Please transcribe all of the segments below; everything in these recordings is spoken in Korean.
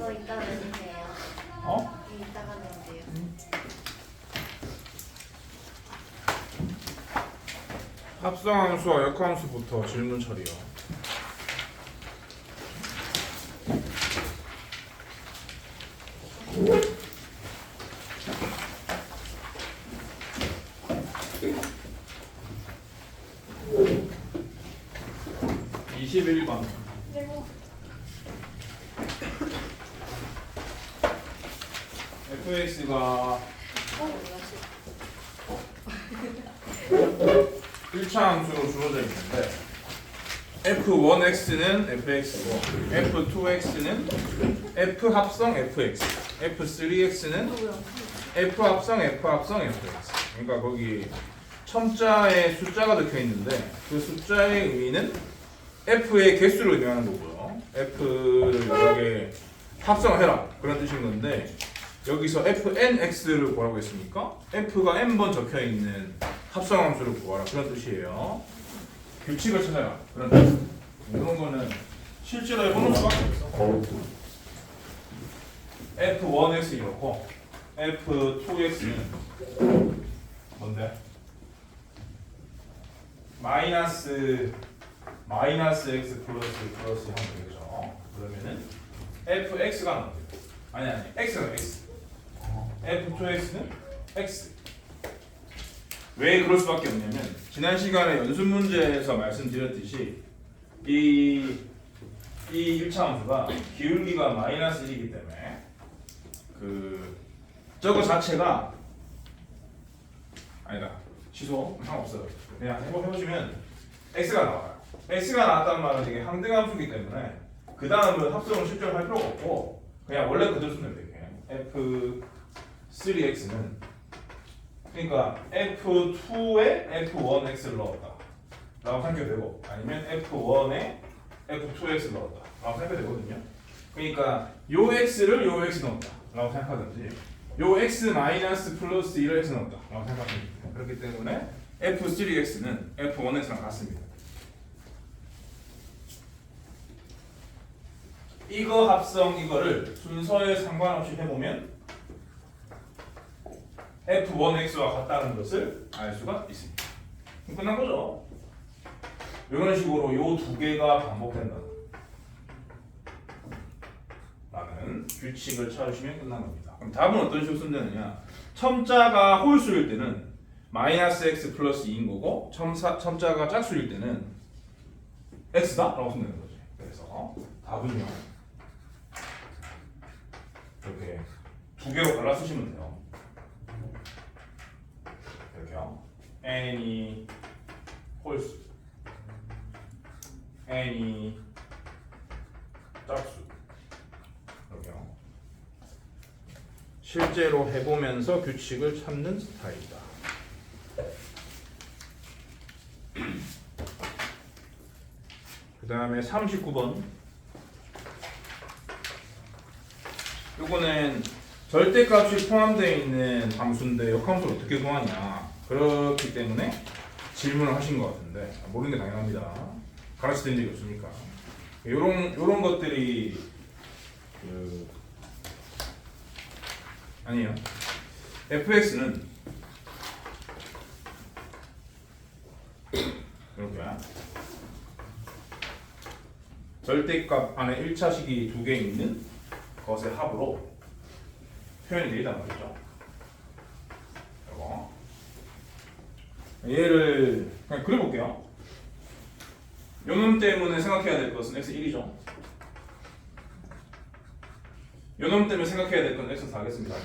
이거 이따가 내주세요. 어? 이거 이따가 내주세요. 합성함수와 역함수부터 질문 처리요. (21번) fx가 1차 함수로 주어져 있는데 f1x는 fx고 f2x는 f 합성 fx, f3x는 f 합성 fx. 그러니까 거기 첨자에 숫자가 적혀 있는데 그 숫자의 의미는 f의 개수를 의미하는 거고요. f를 여러 개 합성을 해라 그런 뜻인 건데 여기서 fnx를 뭐라고 했습니까? f가 n번 적혀 있는 합성함수를 구하라 그런 뜻이에요. 규칙을 찾아라 그런 뜻. 이런 거는 실제로 해보는 수밖에 없어. f1x 이렇고 f2x는 뭔데? 마이너스 x 플러스 하면 되겠죠. 그러면은 fx가 나옵니다. 아니 x가 x. f2x는 x. 왜 그럴 수밖에 없냐면 지난 시간에 연습 문제에서 말씀드렸듯이 이 1차 함수가 기울기가 마이너스 1이기 때문에 저거 자체가 아니다. 취소 상관없어요. 그냥 해보시면 x가 나와요. x가 나왔단 말은 이게 항등함수이기 때문에 그 다음은 합성을 실제로 할 필요가 없고 그냥 원래 그대로 쓰면 돼요. f3x는 그러니까 f2에 f1x를 넣었다 라고 생각해도 되고 아니면 f1에 f2x를 넣었다 라고 생각해도 되거든요. 그러니까 요 x를 요 x 넣었다 라고 생각하든지 요 x 마이너스 플러스 1을 x 넣었다 라고 생각하면 됩니다. 그렇기 때문에 f3x는 f1x랑 같습니다. 이거 합성 이거를 순서에 상관없이 해보면 f1x와 같다는 것을 알 수가 있습니다. 그럼 끝난 거죠. 이런 식으로 요 두 개가 반복된다 라는 규칙을 찾으시면 끝난 겁니다. 그럼 답은 어떤 식으로 쓰면 되느냐? 첨자가 홀수일 때는 마이너스 x 플러스 2인 거고 첨자가 짝수일 때는 x다? 라고 쓰면 되는 거지. 그래서 답은요 이렇게 두 개로 갈라 쓰시면 돼요. 이렇게요. n이 홀수, n이 짝수. 이렇게요. 실제로 해보면서 규칙을 찾는 스타일이다. 그 다음에 39번. 요거는 절대값이 포함되어 있는 함수인데 역함수를 어떻게 구하냐 그렇기 때문에 질문을 하신 것 같은데 모르는 게 당연합니다. 가르쳐드린 적이 없으니까 요런 것들이 아니에요. fx는 이렇게 절대값 안에 1차식이 두 개 있는 것의 합으로 표현이 되단 말이죠. 이거 얘를 그냥 그려볼게요. 요놈 때문에 생각해야 될 것은 x1이죠. 요놈 때문에 생각해야 될 건 x4겠습니다.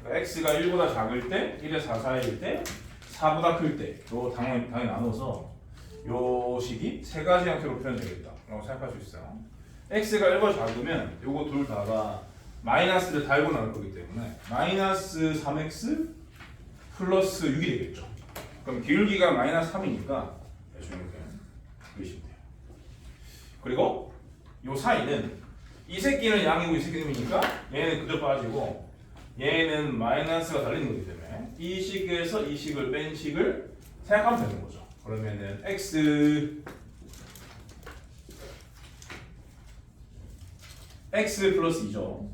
x가 1보다 작을 때, 1에 4 사이일 때, 4보다 클 때, 요 당연히 나눠서 요 식이 세 가지 형태로 표현되겠다 라고 생각할 수 있어요. x가 1보다 작으면 요거 둘 다가 마이너스를 달고 나올 거기 때문에 마이너스 3x 플러스 6이 되겠죠. 그럼 기울기가 마이너스 3이니까 대충 이렇게 그리시면 돼요. 그리고 요 사이는 이 새끼는 양이고 이 새끼는 음이니까 얘는 그대로 빠지고 얘는 마이너스가 달리는 거기 때문에 이 식에서 이 식을 뺀 식을 생각하면 되는 거죠. 그러면은 x x 플러스 2죠.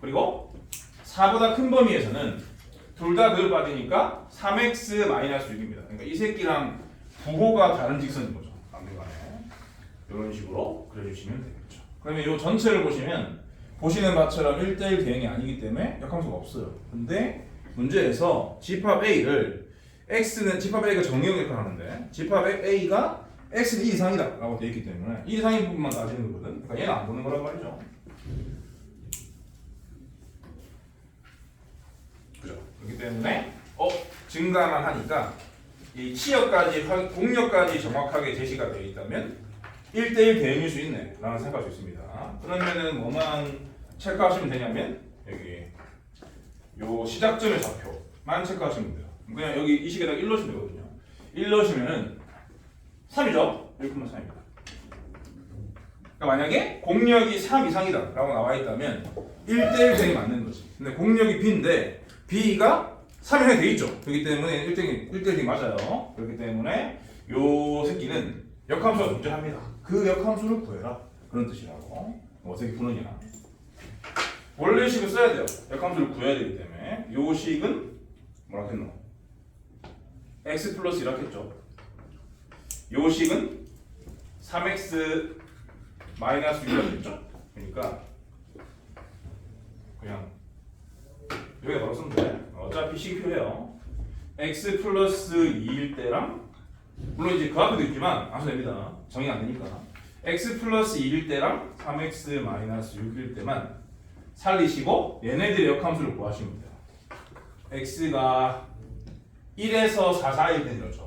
그리고 4보다 큰 범위에서는 둘 다 그걸 빠지니까 3x 마이너스 6입니다. 그러니까 이 새끼랑 부호가 다른 직선인 거죠. 남들간에 이런 식으로 그려주시면 되겠죠. 그러면 이 전체를 보시면 보시는 바처럼 1대1 대응이 아니기 때문에 역함수가 없어요. 근데 문제에서 집합 A를 x는 집합 A가 정의역 역할을 하는데 집합 A가 x는 2 이상이다 라고 되어 있기 때문에 2 이상인 부분만 따지는 거거든. 그러니까 얘는 안 보는 거란 말이죠. 그죠? 그렇기 때문에 증가만 하니까 이 치역까지 공역까지 정확하게 제시가 되어 있다면 1대1 대응일 수 있네 라는 생각할 수 있습니다. 그러면은 뭐만 체크하시면 되냐면 여기 요 시작점의 좌표만 체크하시면 돼요. 그냥 여기 이 식에다가 1 넣으시면 되거든요. 1 넣으시면은 3이죠? 1,3입니다. 그러니까 만약에 공역이 3 이상이다 라고 나와 있다면 1대1 대응이 맞는 거지. 근데 공역이 B인데 B가 3 이상이 돼 있죠. 그렇기 때문에 1대1이 맞아요. 그렇기 때문에 요 새끼는 역함수가 존재합니다. 그 역함수를 구해라. 그런 뜻이라고. 어떻게 푸느냐. 원래 식을 써야 돼요. 역함수를 구해야 되기 때문에 요 식은 뭐라 했노? x 플러스 1 했죠. 요 식은 3x 마이너스 6이라고 했죠. 그러니까 그냥 여기다 바로 쓰면 돼. 어차피 식이 필요해요. x 플러스 2일 때랑 물론 이제 그 앞에도 있지만 안 써도 됩니다. 정의 안 되니까 x 플러스 2일 때랑 3x 마이너스 6일 때만 살리시고 얘네들의 역함수를 구하시면 돼요. x가 1에서 4 사이일 때는 이렇죠.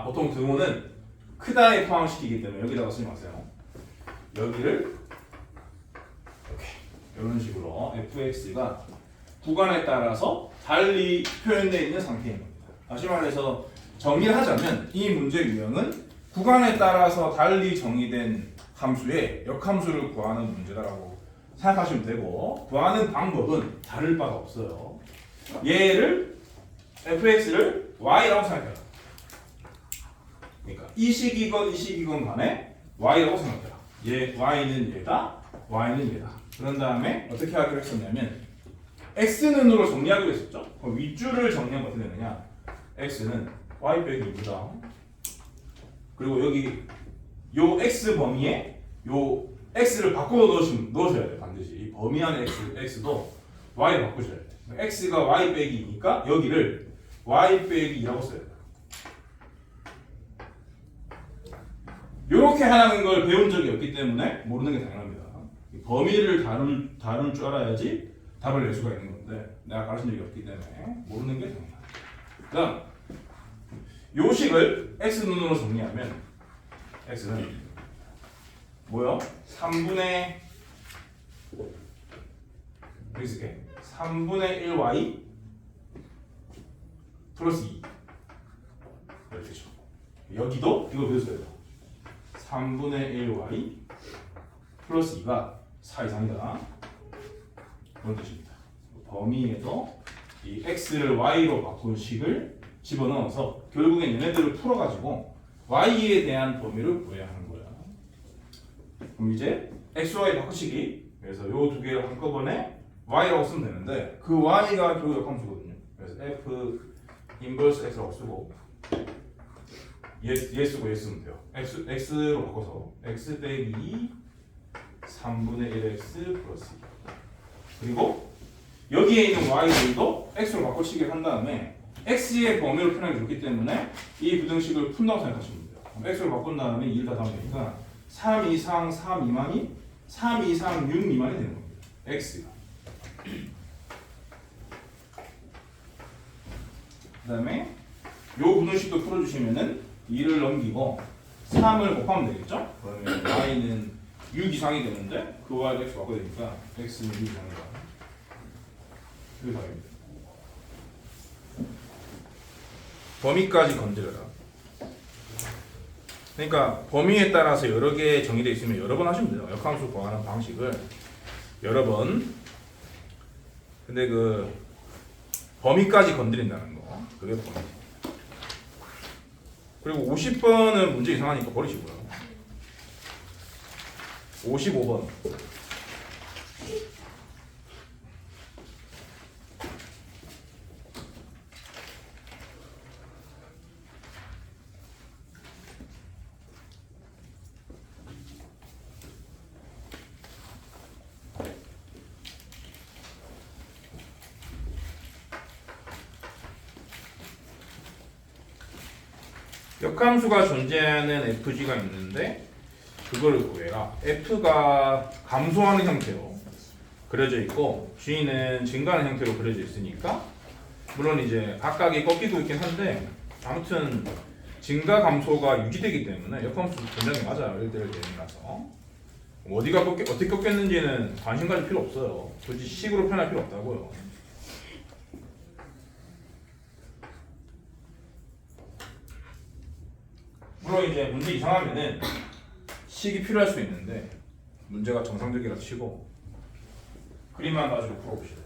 보통 등호는 크다에 포함시키기 때문에 여기다가 쓰지 마세요. 여기를 이렇게 이런 식으로 fx가 구간에 따라서 달리 표현되어 있는 상태인 겁니다. 다시 말해서 정의를 하자면 이 문제 유형은 구간에 따라서 달리 정의된 함수의 역함수를 구하는 문제다라고 생각하시면 되고 구하는 방법은 다를 바가 없어요. 얘를 fx를 y라고 생각해라. 그러니까 이 식이건 간에 y라고 생각해라. y는 얘다, y는 얘다. 그런 다음에 어떻게 하기로 했었냐면 x는으로 정리하기로 했었죠. 그럼 윗줄을 정리하면 어떻게 되느냐? x는 y 빼기 2보다 그리고 여기 요 x 범위에 요 x를 바꿔 넣으셔야 돼요. 반드시 이 범위 안에 x도 y를 바꾸셔야 돼요. x가 y 빼기 2니까 여기를 y 빼기 2라고 써야 돼요. 요렇게 하는 걸 배운 적이 없기 때문에 모르는 게 당연합니다. 범위를 다룰 줄 알아야지 답을 낼 수가 있는 건데 내가 가르친 적이 없기 때문에 모르는 게 당연합니다. 그다음 요 식을 x눈으로 정리하면 x는 뭐요? 3분의 여기 쓸게 3분의 1y 플러스 2 이렇게 되죠. 여기도 이거 배우셔야 돼요. 3분의 1y 플러스 2가 4 이상이다. 그런 뜻입니다. 범위에도 이 x를 y로 바꾼 식을 집어넣어서 결국엔 얘네들을 풀어가지고 y에 대한 범위를 구해야 하는 거야. 그럼 이제 x, y 바꾸시기 그래서 요 두 개를 한꺼번에 y라고 쓰면 되는데 그 y가 결국 역함수거든요. 그래서 f 인버스 x라고 쓰고 얘 쓰고 얘 쓰면 돼요. x로 바꿔서 x 빼기 2 3분의 1x 플러스 2 그리고 여기에 있는 y들도 x로 바꿔치기를 한 다음에 x의 범위로 표현하기 좋기 때문에 이 부등식을 푼다고 생각하시면 돼요. 그럼 x로 바꾼 다음에 2를 다 더하면 되니까 3 이상 3 미만이 3 이상 6 미만이 되는 겁니다. x가 그 다음에 요 부등식도 풀어주시면은 2를 넘기고 3을 곱하면 되겠죠? 그러면 y는 6 이상이 되는데 그 y를 x 바꿔야 되니까 x는 6 이상이다. 이게 답입니다. 범위까지 건드려라. 그러니까 범위에 따라서 여러 개 정의되어 있으면 여러 번 하시면 돼요. 역함수 구하는 방식을 여러 번. 근데 그 범위까지 건드린다는 거 그래프 보내세요. 그리고 50번은 문제 이상하니까 버리시고요. 55번. 역함수가 존재하는 fg가 있는데 그거를 구해라. f가 감소하는 형태로 그려져 있고 g는 증가하는 형태로 그려져 있으니까 물론 이제 각각이 꺾이고 있긴 한데 아무튼 증가 감소가 유지되기 때문에 역함수 굉장히 맞아요. 예를 들어서 어디가 어떻게 꺾였는지는 관심 가질 필요 없어요. 굳이 식으로 표현할 필요 없다고요. 물론 이제 문제 이상하면은 식이 필요할 수 있는데 문제가 정상적이라 치고 그림만 가지고 풀어봅시다.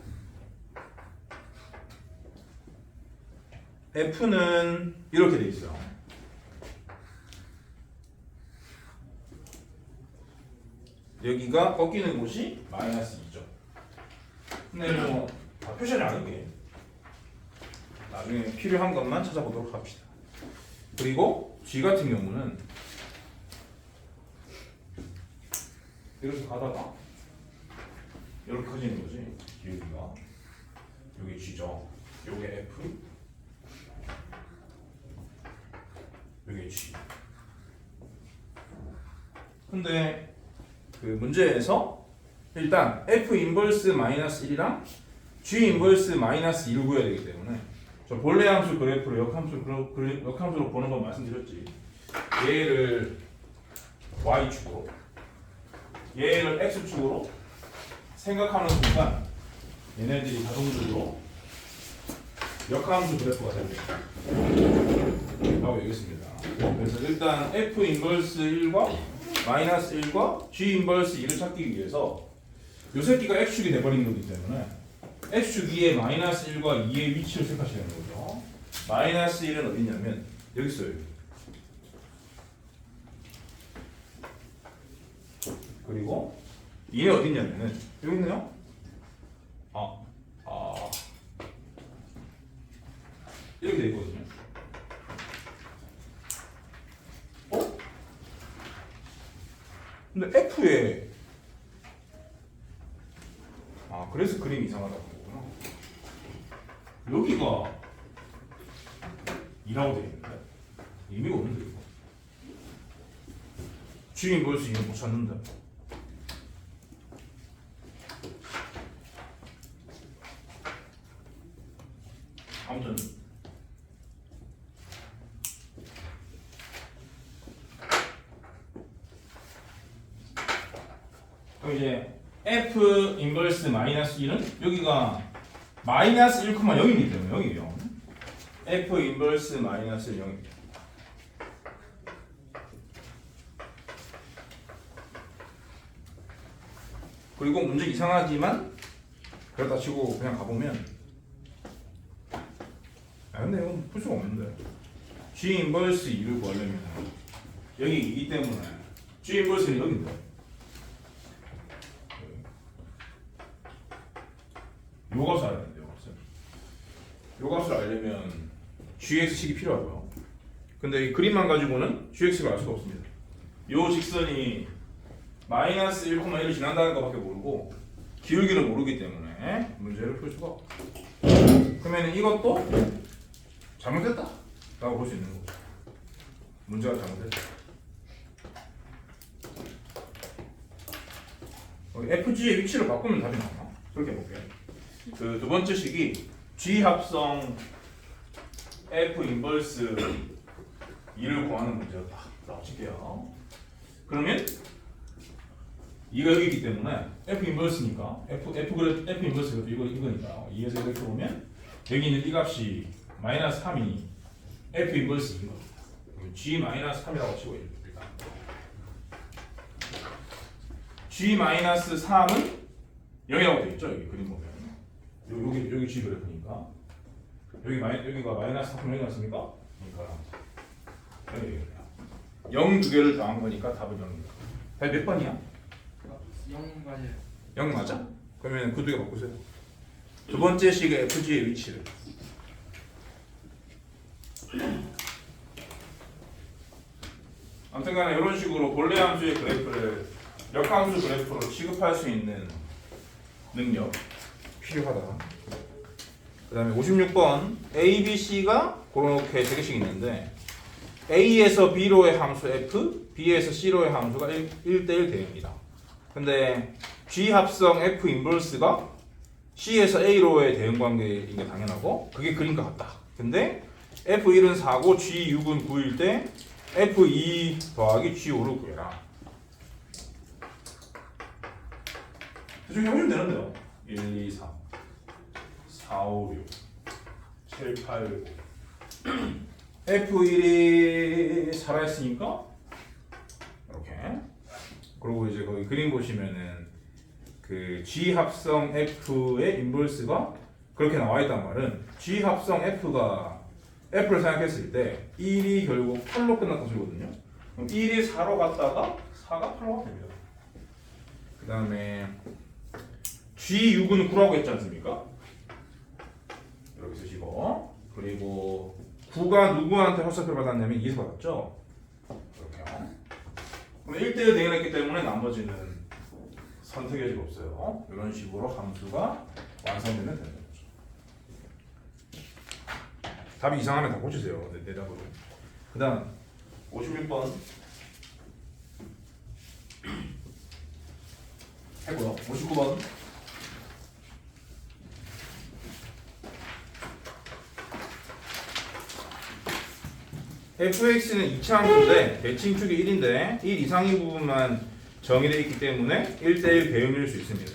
F는 이렇게 돼 있어요. 여기가 꺾이는 곳이 마이너스 2죠. 근데 뭐 다 표시하지 않을게. 나중에 필요한 것만 찾아보도록 합시다. 그리고 G 같은 경우는 이렇게 가다가 이렇게 커지는 거지. 여기가 여기 G죠. 요게 F, 요게 G. 근데 그 문제에서 일단 F 인버스 마이너스 1이랑 G 인버스 마이너스 2를 구해야 되기 때문에 저 본래 함수 그래프로 역함수로 보는 건 말씀드렸지. 얘를 y축으로 얘를 x축으로 생각하는 순간 얘네들이 자동적으로 역함수 그래프가 됩니다. 라고 얘기했습니다. 그래서 일단 f 인버스 1과 마이너스 1과 g 인버스 2를 찾기 위해서 요 새끼가 x축이 돼버린 거기 때문에 x축 2의 마이너스 1과 2의 위치를 생각하셔야 되는 거죠. 마이너스 1은 어디냐면 여기 있어요. 여기. 그리고 2는 어디냐면은 여기 있네요. 이렇게 돼 있거든요. 근데 F에 그래서 그림이 이상하다고 거구나. 여기가 2라고 되어 있는데 의미가 없는데 이거. G인 벌써 2는 못 찾는데. 아무튼 그럼 이제 F 인버스 마이너스 1은 여기가 마이너스 1,0이기 때문에 0이에요. F 인버스 마이너스 0입니다. 그리고 문제 이상하지만 그렇다 치고 그냥 가보면 근데 이건 풀 수가 없는데 G 인버스 2를 구하려면 여기 2기 때문에 G 인버스는 여기인데 요 값을 알아야 돼요. 요 값을 알려면 gx식이 필요하고요. 근데 이 그림만 가지고는 gx를 알 수가 없습니다. 요 직선이 마이너스 1,1을 지난다는 것밖에 모르고 기울기를 모르기 때문에 문제를 풀 수가 없고 그러면 이것도 잘못됐다 라고 볼 수 있는 거죠. 문제가 잘못됐다. FG의 위치를 바꾸면 답이 나와. 그렇게 해볼게요. 그 두 번째 식이 G 합성 F 인버스 2를 구하는 문제였다 라고 칠게요. 그러면 2가 여기이기 때문에 F 인버스니까 F 인버스가 이거니까 2에서 이렇게 보면 여기 있는 이 값이 마이너스 3이 F 인버스 2인 겁니다. G 마이너스 3이라고 치고 일단 G 마이너스 3은 0이라고 되어 있죠. 여기 그림 보면 여기 G 그래프니까 여기가 마이너스 3 여기 났습니까? 그러니까 여기 0 두 개를 더한 거니까 답은 0입니다. 답이 몇 번이야? 0 맞아요. 0 맞아? 그러면 그 두 개 바꾸세요. 두 번째 식의 FG의 위치를. 아무튼간에 이런 식으로 본래 함수의 그래프를 역함수 그래프로 취급할 수 있는 능력 필요하다. 그 다음에 56번 A, B, C가 그렇게 세 개씩 있는데 A에서 B로의 함수 F, B에서 C로의 함수가 1대1 대응입니다. 근데 G 합성 F 인버스가 C에서 A로의 대응 관계인 게 당연하고 그게 그림과 같다. 근데 F1은 4고 G6은 9일 때 F2 더하기 G5를 구해라. 대충 해보시면 되는데요. 1, 2, 3 4, 5, 6 7, 8, 9 F1이 살아있으니까 이렇게 그리고 이제 거기 그림 보시면은 그 G 합성 F의 인버스가 그렇게 나와있단 말은 G 합성 F가 F를 생각했을 때 1이 결국 8로 끝났다 소리거든요. 그럼 1이 4로 갔다가 4가 8로 됩니다. 그 다음에 G6은 9라고 했지 않습니까? 이렇게 쓰시고 그리고 9가 누구한테 허수아비를 받았냐면 2에서 받았죠? 이렇게요. 그럼 1대1 대응했기 때문에 나머지는 선택의 여지가 없어요. 이런 식으로 함수가 완성되면 되는 거죠. 답이 이상하면 다 고치세요. 내 답으로. 그 다음 56번 했고요. 59번 fx는 2차 함수인데 대칭축이 1인데 1 이상의 부분만 정의되어 있기 때문에 1대1 배음일 수 있습니다.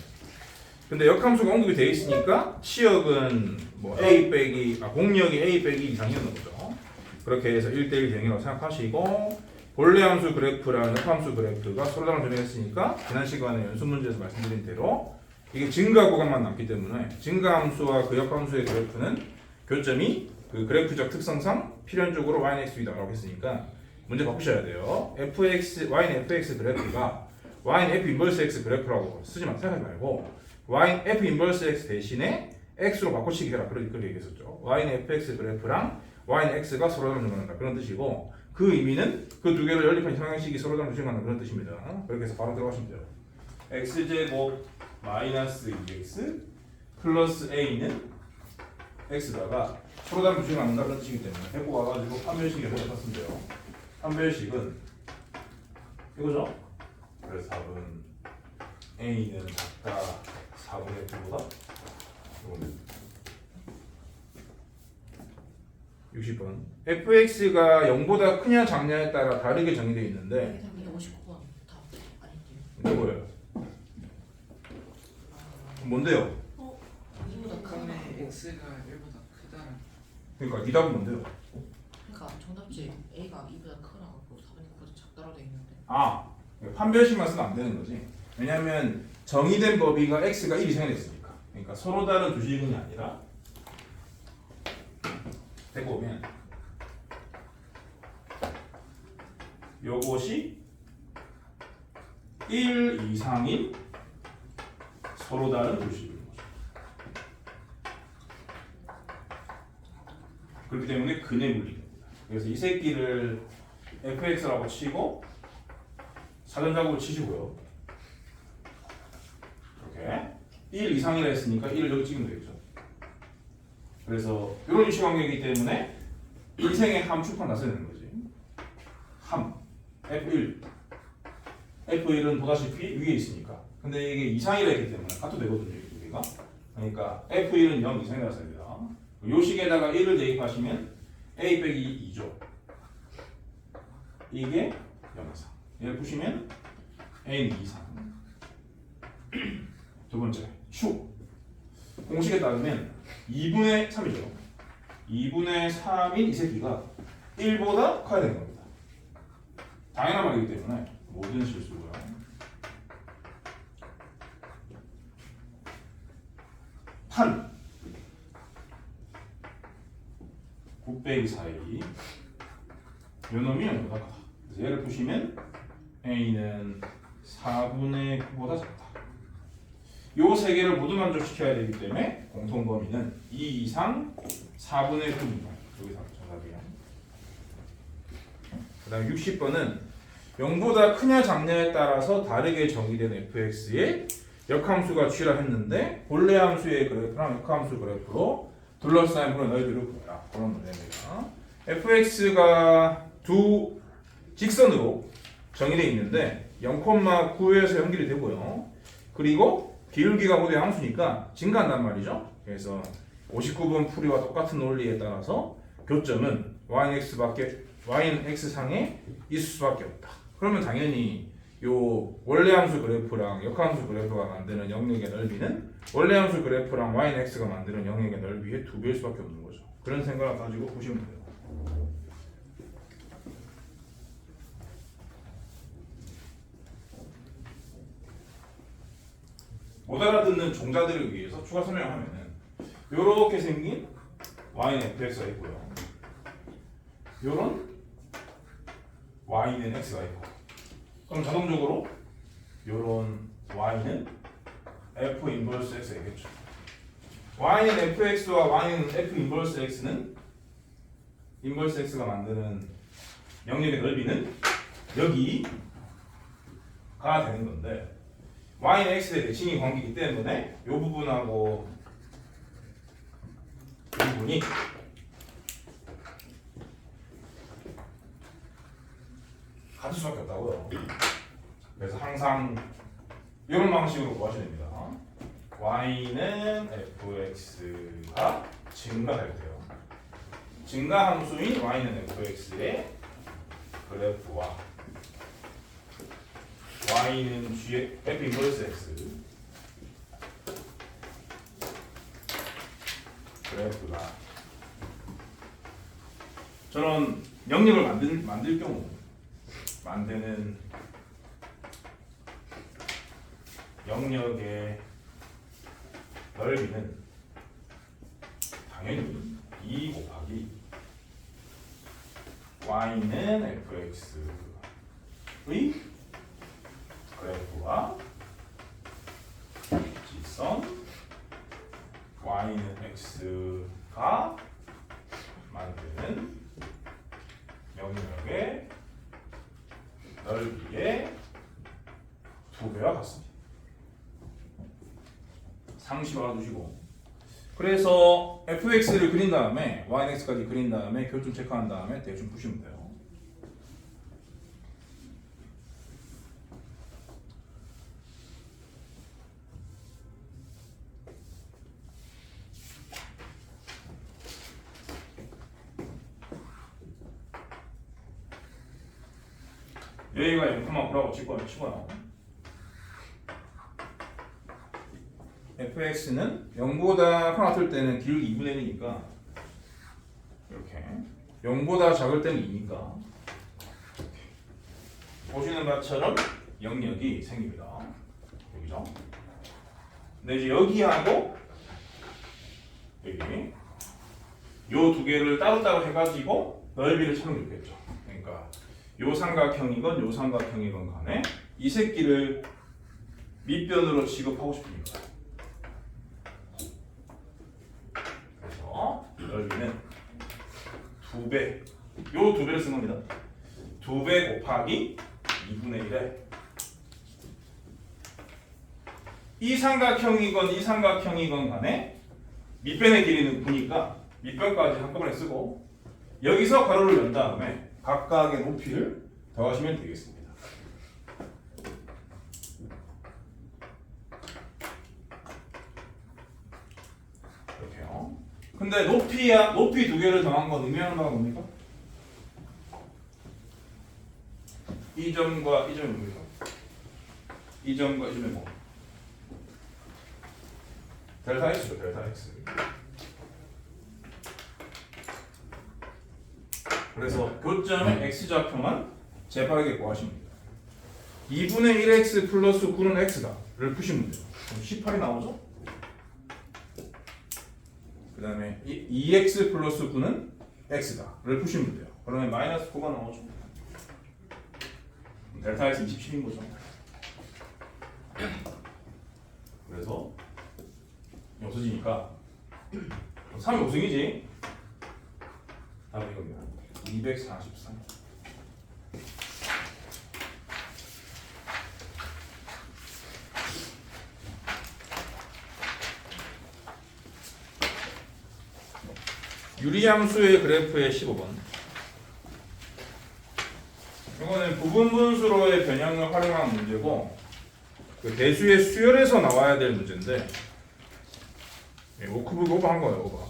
근데 역함수가 언급이 되어 있으니까 치역은 뭐 a 빼기 공역이 a 빼기 이상이었는 거죠. 그렇게 해서 1대1 대응이라고 생각하시고 본래 함수 그래프랑 역함수 그래프가 서로 다른 점이었으니까 지난 시간에 연습 문제에서 말씀드린 대로 이게 증가 구간만 남기 때문에 증가 함수와 그 역함수의 그래프는 교점이 그 그래프적 특성상 필연적으로 y는 x이다라고 했으니까 문제 바꾸셔야 돼요. fx y는 fx 그래프가 y는 f 인버스 x 그래프라고 쓰지만 생각하지 말고 y는 f 인버스 x 대신에 x로 바꿔치기 해라 그렇게 얘기했었죠. y는 fx 그래프랑 y는 x가 서로 다른 점을 한다 그런 뜻이고 그 의미는 그 두 개를 연립한 형식이 서로 다른 점을 한다 그런 뜻입니다. 그렇게 해서 바로 들어가시면 돼요. x제곱 마이너스 2x 플러스 a는 x다가 서로 다른 규칙을 만든다 그런 뜻이기 때문에 해고 와가지고 판별식을 해봤으면 돼요. 판별식은 이거죠. 그래서 답은 a는 작다 4분의 9보다 60번 fx가 0보다 크냐 작냐에 따라 다르게 정의되어 있는데 여기 59번 답 아닌데요. 이게 뭐예요? 뭔데요? 이보다 그러면 크다고. x가 1보다 크다는. 그러니까 네 답은 뭔데요? 그러니까 정답지 A가 2보다 크라고 4분의 9보다 작다라고 돼 있는데. 아 판별식만 쓰면 안 되는 거지. 왜냐하면 정의된 범위가 x가 1 이상이 됐으니까. 그러니까 서로 다른 두 식이 아니라 되고 오면 요것이 1 이상인 서로 다른 두 식인 거죠. 그렇기 때문에 근의 물리입니다. 그래서 이 새끼를 fx라고 치고 사전작업을 치시고요. 이렇게 1 이상이라 했으니까 1을 여기 찍으면 되겠죠. 그래서 이런 유치 관계이기 때문에 인생의 함축판 나서야 되는 거지. 함 F1 F1은 보다시피 위에 있으니까. 근데 이게 이상이라 했기 때문에 카도 되거든요. 여기가. 그러니까 F1은 0 이상이라 써야 됩니다. 요 식에다가 1을 대입하시면 A 빼기 2죠. 이게 0 이상. 얘를 푸시면 A는 2 이상. 두 번째 축 공식에 따르면 2분의 3이죠. 2분의 3인 이 새끼가 1보다 커야 되는 겁니다. 당연한 말이기 때문에 모든 실수고요. 판 9 빼기 4a 요 놈이 0보다 크다. 그래서 얘를 푸시면 a는 4분의 9보다 작다. 요 세 개를 모두 만족시켜야 되기 때문에 공통범위는 2 이상 4분의 9입니다. 여기 정답이에요. 그 다음에 60번은 0보다 크냐 작냐에 따라서 다르게 정의된 fx의 역함수가 취라 했는데 본래 함수의 그래프랑 역함수 그래프로 둘러싸인 분의 넓이를 구해라. 그런 문제입니다. fx가 두 직선으로 정의되어 있는데 0,9에서 연결이 되고요. 그리고 기울기가 모두 함수니까 증가한단 말이죠. 그래서 59번 풀이와 똑같은 논리에 따라서 교점은 y는 x상에 있을 수밖에 없다. 그러면 당연히 요 원래 함수 그래프랑 역함수 그래프가 만드는 영역의 넓이는 원래 함수 그래프랑 y는 x가 만드는 영역의 넓이의 2배일 수밖에 없는 거죠. 그런 생각을 가지고 보시면 돼요. 못 알아듣는 종자들을 위해서 추가 설명하면은 요렇게 생긴 y는 fx가 있고요. 요런 y는 x가 있고, 그럼 자동적으로 요런 y는 f 인버스 x이겠죠. y는 fx와 y는 f 인버스 x는 인버스 x가 만드는 영역의 넓이는 여기가 되는 건데, y는 x의 대칭이 관계이기 때문에 이 부분하고 이 부분이 같을 수밖에 없다고요. 그래서 항상 이런 방식으로 구하셔야 됩니다. y는 fx가 증가할 때요. 증가 함수인 y는 fx의 그래프와 y는 g의 f 인버스 x 그래프가 저런 영역을 만들 경우 만드는 영역의 넓이는 당연히 2 곱하기 y는 fx의 그래프와 직선 y는 x가 만드는 영역의 넓이의 2배와 같습니다. 상식 알아두시고, 그래서 fx를 그린 다음에 y는 x까지 그린 다음에 교점 체크한 다음에 대충 푸시면 돼요. 여기가 0,9라고 치고요. fx는 0보다 크나 같을 때는 기울기 2분의 1이니까 이렇게 0보다 작을 때는 2니까 보시는 것처럼 영역이 생깁니다. 여기죠. 근데 이제 여기하고 여기 요 두 개를 따로따로 해가지고 넓이를 찾는 게 있겠죠. 그러니까 요 삼각형이건 요 삼각형이건 간에 이 새끼를 밑변으로 취급하고 싶으니까. 그래서 넓이는 2배, 요 2배를 쓴 겁니다. 2배 곱하기 2분의 1에 이 삼각형이건 간에 밑변의 길이는 9니까 밑변까지 한꺼번에 쓰고 여기서 가로를 연 다음에 각각의 높이를 더하시면 되겠습니다. 이렇게요. 근데 높이 두 개를 더한 건 의미하는 바가 뭡니까? 이 점과 이 점이 뭡니까? 이 점과 이 점이 뭐? 델타 x죠, 델타 x. 그래서 교점의 x좌표만 재빠르게 구하시면 됩니다. 2분의 1x 플러스 9는 x다를 푸시면 돼요. 그럼 18이 나오죠? 그 다음에 2x 플러스 9는 x다를 푸시면 돼요. 그러면 마이너스 9가 나오죠. 델타 x 27인 거죠. 그래서 없어지니까 3이 5승이지. 답은 이겁니다. 243. 유리함수의 그래프의 15번. 이거는 부분분수로의 변형을 활용한 문제고 그 대수의 수열에서 나와야 될 문제인데 워크북 오버한 거예요. 오버.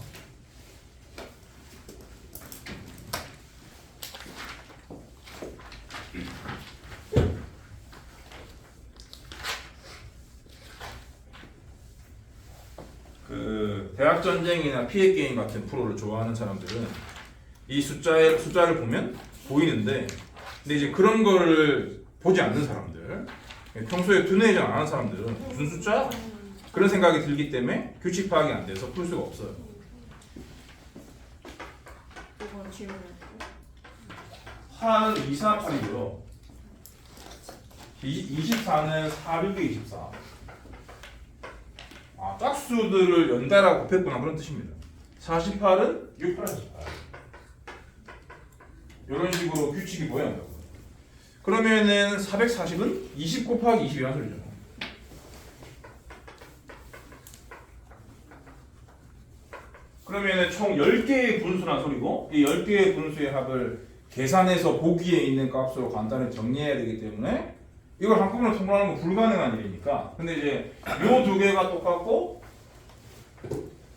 그 대학 전쟁이나 피해 게임 같은 프로를 좋아하는 사람들은 이 숫자를 보면 보이는데, 근데 이제 그런 거를 보지 않는 사람들, 평소에 두뇌 회전 안 하는 사람들은 무슨 숫자야? 그런 생각이 들기 때문에 규칙 파악이 안 돼서 풀 수가 없어요. 이거 질문을 한 2, 4, 8이고요. 24는 4 비교 24. 아, 짝수들을 연달아 곱했구나 그런 뜻입니다. 48은 6, 8, 48. 이런 식으로 규칙이 보여야 한다고. 그러면은 440은 20 곱하기 20이라는 소리죠. 그러면은 총 10개의 분수란 소리고, 이 10개의 분수의 합을 계산해서 보기에 있는 값으로 간단히 정리해야 되기 때문에 이걸 한꺼번에 통분하는 건 불가능한 일이니까. 근데 이제 요 두 개가 똑같고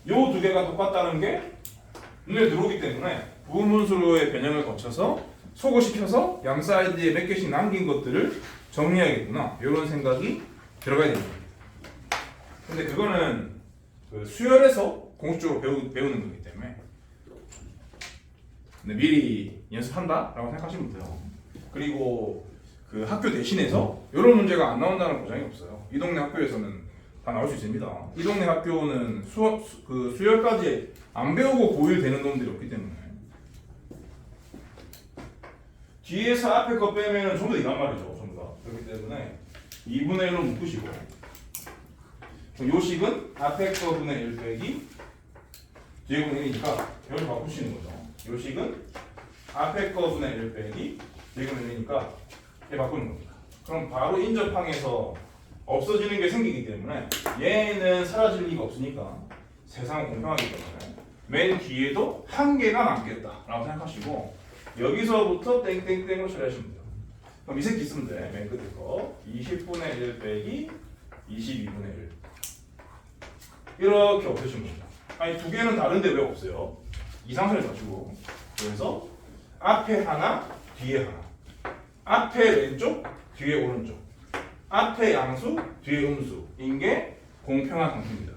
요 두 개가 똑같다는 게 눈에 들어오기 때문에 부분분수로의 변형을 거쳐서 소거시켜서 양 사이드에 몇 개씩 남긴 것들을 정리해야겠구나, 이런 생각이 들어가야 됩니다. 근데 그거는 그 수열에서 공식적으로 배우는 거기 때문에 근데 미리 연습한다라고 생각하시면 돼요. 그리고 그 학교 대신해서 이런 문제가 안 나온다는 보장이 없어요. 이 동네 학교에서는 다 나올 수 있습니다. 이 동네 학교는 그 수열까지 안 배우고 고1 되는 놈들이 없기 때문에 뒤에서 앞에 거 빼면 전부 다 이란 말이죠. 전부 다. 그렇기 때문에 2분의 1로 묶으시고, 요식은 앞에 거 분의 1 빼기 뒤에 분의 1이니까 이걸 바꾸시는 거죠. 요식은 앞에 거 분의 1 빼기 뒤에 분의 1이니까 이렇게 바꾸는 겁니다. 그럼 바로 인접항에서 없어지는 게 생기기 때문에 얘는 사라질 리가 없으니까 세상은 공평하기 때문에 맨 뒤에도 한 개가 남겠다라고 생각하시고 여기서부터 땡땡땡으로 처리하시면 돼요. 그럼 이 새끼 있으면 돼. 맨 끝에 거 20분의 1 빼기 22분의 1 이렇게 없애시면 됩니다. 아니 두 개는 다른데 왜 없어요? 이상선을 맞추고. 그래서 앞에 하나 뒤에 하나, 앞에 왼쪽 뒤에 오른쪽, 앞에 양수 뒤에 음수인 게 공평한 상태입니다.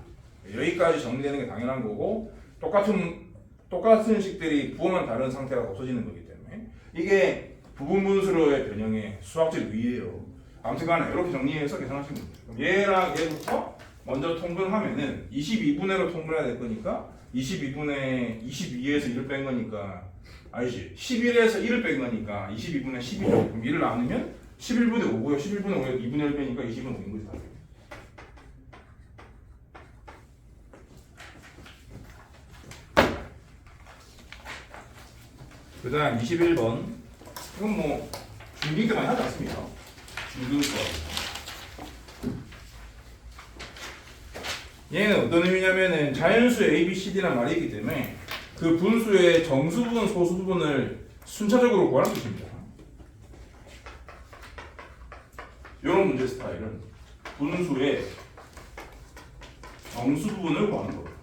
여기까지 정리되는 게 당연한 거고, 똑같은 식들이 부호만 다른 상태가 없어지는 거기 때문에 이게 부분분수로의 변형의 수학적 위예요. 아무튼 간에 이렇게 정리해서 계산하시면 돼요. 그럼 얘랑 얘부터 먼저 통분하면은 22분의로 통분해야 될 거니까 22분의 22에서 1을 뺀 거니까 아니지 11에서 1을 뺀 거니까 22분의 12죠. 그럼 1을 나누면 11분의 5고요. 11분의 5에서 2분의 1 빼니까 20분의 5인 거지. 답이. 그 다음 21번. 이건 뭐 중딩 때 많이 하지 않습니까? 중딩 거. 얘는 어떤 의미냐면은 자연수 A, B, C, D란 말이 있기 때문에 그 분수의 정수부분, 소수부분을 순차적으로 구하는 뜻입니다. 이런 문제 스타일은 분수의 정수부분을 구하는 거예요.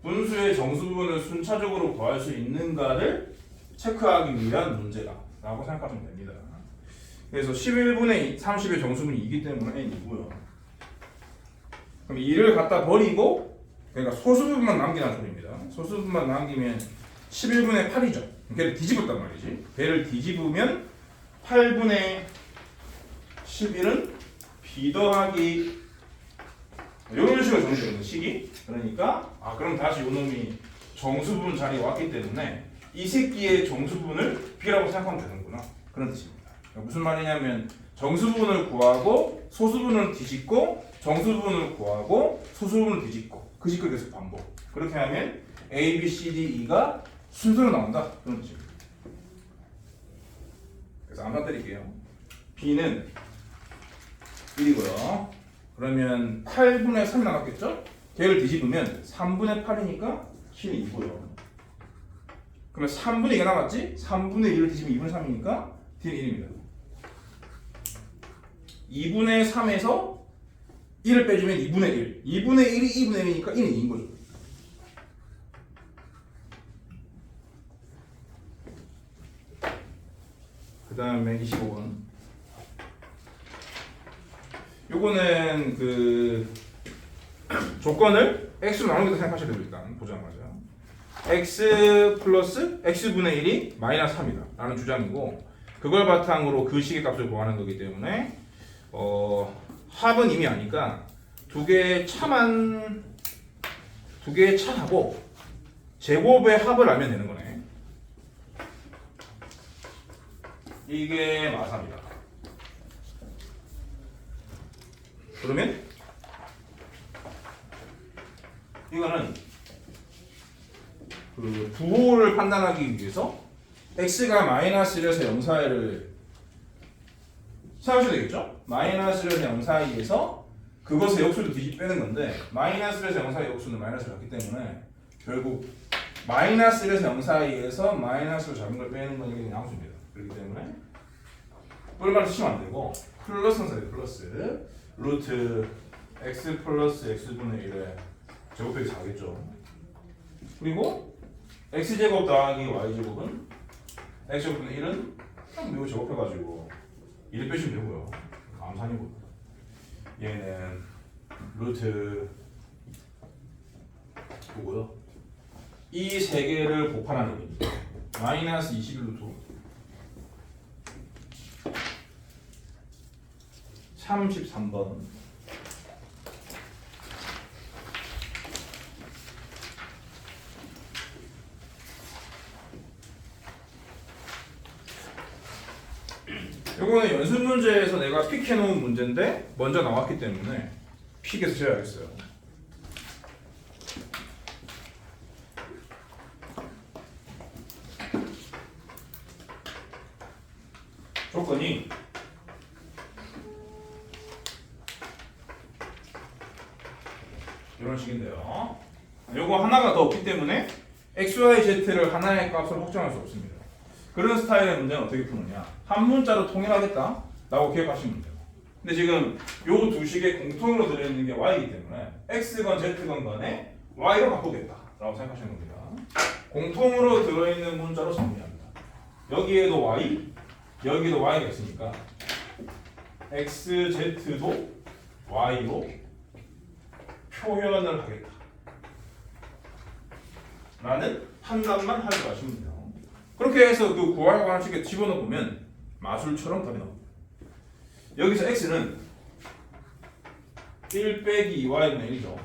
분수의 정수부분을 순차적으로 구할 수 있는가를 체크하기 위한 문제다라고 생각하시면 됩니다. 그래서 11분의 30의 정수분이 2이기 때문에 n이고요. 그럼 2를 갖다 버리고, 그러니까 소수부분만 남기라는 소리입니다. 소수부분만 남기면 11분의 8이죠. 걔를 뒤집었단 말이지. 걔를 뒤집으면 8분의 11은 b 더하기 이런 식으로 정리되는 식이. 그러니까 그럼 다시 요 놈이 정수분 자리에 왔기 때문에 이 새끼의 정수분을 b라고 생각하면 되는구나. 그런 뜻입니다. 그러니까 무슨 말이냐면 정수분을 구하고 소수분을 뒤집고 정수분을 구하고 소수분을 뒤집고 그 식을 계속 반복. 그렇게 하면 A, B, C, D, E가 순서로 나온다. 그런 뜻입니다. 그래서 암산 드릴게요. B는 1이고요. 그러면 8분의 3이 나갔겠죠? 걔를 뒤집으면 3분의 8이니까 C는 2고요. 그러면 3분의 2가 남았지? 3분의 1을 뒤집으면 2분의 3이니까 D는 1입니다. 2분의 3에서 1을 빼주면 2분의 1. 2분의 1이 2분의 1이니까 1은 2인 거죠. 그 다음에 25번. 요거는 그 조건을 x로 나누겠다 생각하셔야 돼요. 일단 보자마자 x 플러스 x분의 1이 마이너스 3이다 라는 주장이고, 그걸 바탕으로 그 식의 값을 구하는 거기 때문에 합은 이미 아니까 두 개의 차하고 제곱의 합을 알면 되는 거네. 이게 마삼이다. 그러면 이거는 그 부호를 판단하기 위해서 x가 마이너스 1에서 0 사이를 생각하셔야 되겠죠? 마이너스 1에서 0 사이에서 그것의 역수를 뒤집 빼는 건데, 마이너스 1에서 0 사이의 역수는 마이너스를 갖기 때문에 결국 마이너스 1에서 0 사이에서 마이너스로 작은 걸 빼는 건 이게 양수입니다. 그렇기 때문에 뿔만 치면 안 되고 플러스는 써야 돼. 플러스 루트 x 플러스 x분의 1에 제곱하기 4겠죠. 그리고 x제곱 더하기 y제곱은 x제곱분의 1은 그냥 매우 제곱해가지고 1을 빼시면 되고요. 암산이고, 얘는 루트 보고요. 이 세 개를 곱하는 얘기입니다. 마이너스 21루트 33번. 요거는 연습 문제에서 내가 픽해놓은 문제인데 먼저 나왔기 때문에 픽에서 제외하겠어요. 조건이 이런 식인데요. 요거 하나가 더 없기 때문에 x, y, z를 하나의 값으로 확정할 수 없습니다. 그런 스타일의 문제는 어떻게 푸느냐? 한 문자로 통일하겠다 라고 기억하시면 돼요. 근데 지금 요 두 식의 공통으로 들어있는 게 y이기 때문에 x건 z건 간에 y로 바꾸겠다 라고 생각하시는 겁니다. 공통으로 들어있는 문자로 정리합니다. 여기에도 y, 여기도 y가 있으니까 x, z도 y로 표현을 하겠다 라는 판단만 하려고 하시면 돼요. 그렇게 해서 그 구하라고 하는 식에 집어넣으면 마술처럼 답이 나옵니다. 여기서 x는 1 빼기 2y분의 1이죠.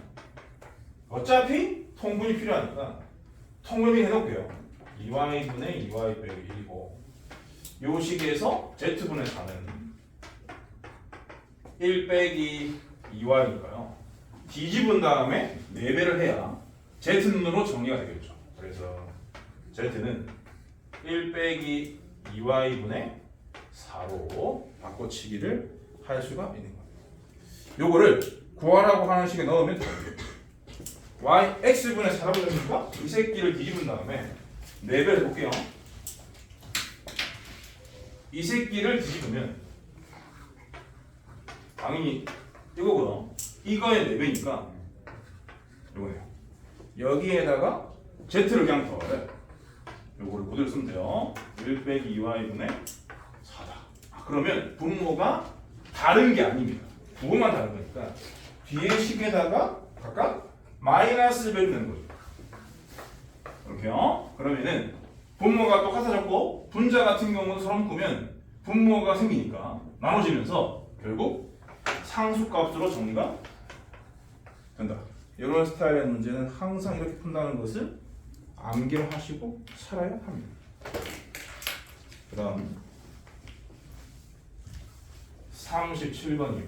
어차피 통분이 필요하니까 통분이 해놓을게요. 2y분의 2y 빼기 1이고, 요 식에서 z분의 4는 1 빼기 2y니까요. 뒤집은 다음에 4배를 해야 z눈으로 정리가 되겠죠. 그래서 z는 1 빼기 2y분의 4로 바꿔치기를 할 수가 있는 겁니다. 요거를 구하라고 하는 식에 넣으면 돼요. y, x분의 4라고 되니까 이 새끼를 뒤집은 다음에 4배를 해볼게요. 이 새끼를 뒤집으면 당연히 이거고요. 이거의 4배니까 요거네요. 여기에다가 z를 그냥 더해. 요거를 그대로 쓰면 돼요. 1 빼기 2y분의 4다. 그러면 분모가 다른 게 아닙니다. 부호만 다른 거니까 뒤에 식에다가 각각 마이너스를 빼면 되는 거죠. 이렇게요. 그러면은 분모가 똑같아졌고 분자 같은 경우는 서로 묶으면 분모가 생기니까 나눠지면서 결국 상수값으로 정리가 된다. 이런 스타일의 문제는 항상 이렇게 푼다는 것을 암기하시고 살아야 합니다. 그 다음 37번이요.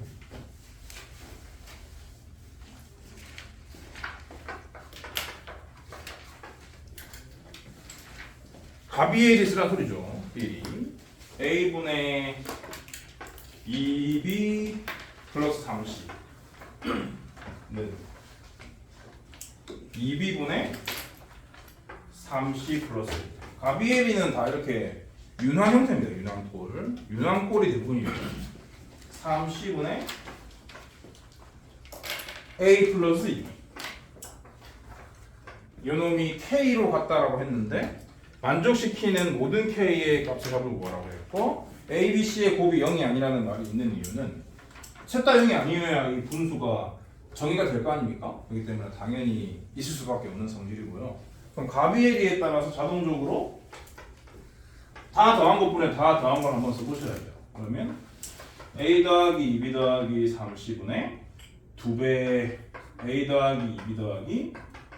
가비엘이 쓰란 소리죠. 비엘이 A분의 2B 플러스 3C 네. 2B분의 3C 플러스 가비엘이는 다 이렇게 윤환 형태입니다. 윤환꼴. 윤환꼴이 대부분이에요. 3C분의 A 플러스 2 요놈이 K로 같다라고 했는데 만족시키는 모든 K의 값을 잡을 거라고 했고 A, B, C의 곱이 0이 아니라는 말이 있는 이유는 셋 다 0이 아니어야 이 분수가 정의가 될 거 아닙니까? 그렇기 때문에 당연히 있을 수밖에 없는 성질이고요. 그럼 가비엘이에 따라서 자동적으로 다 더한 것분에 다 더한 걸 한번 써보셔야 돼요. 그러면 A 더하기 2B 더하기 3C분의 2배 A 더하기 2B 더하기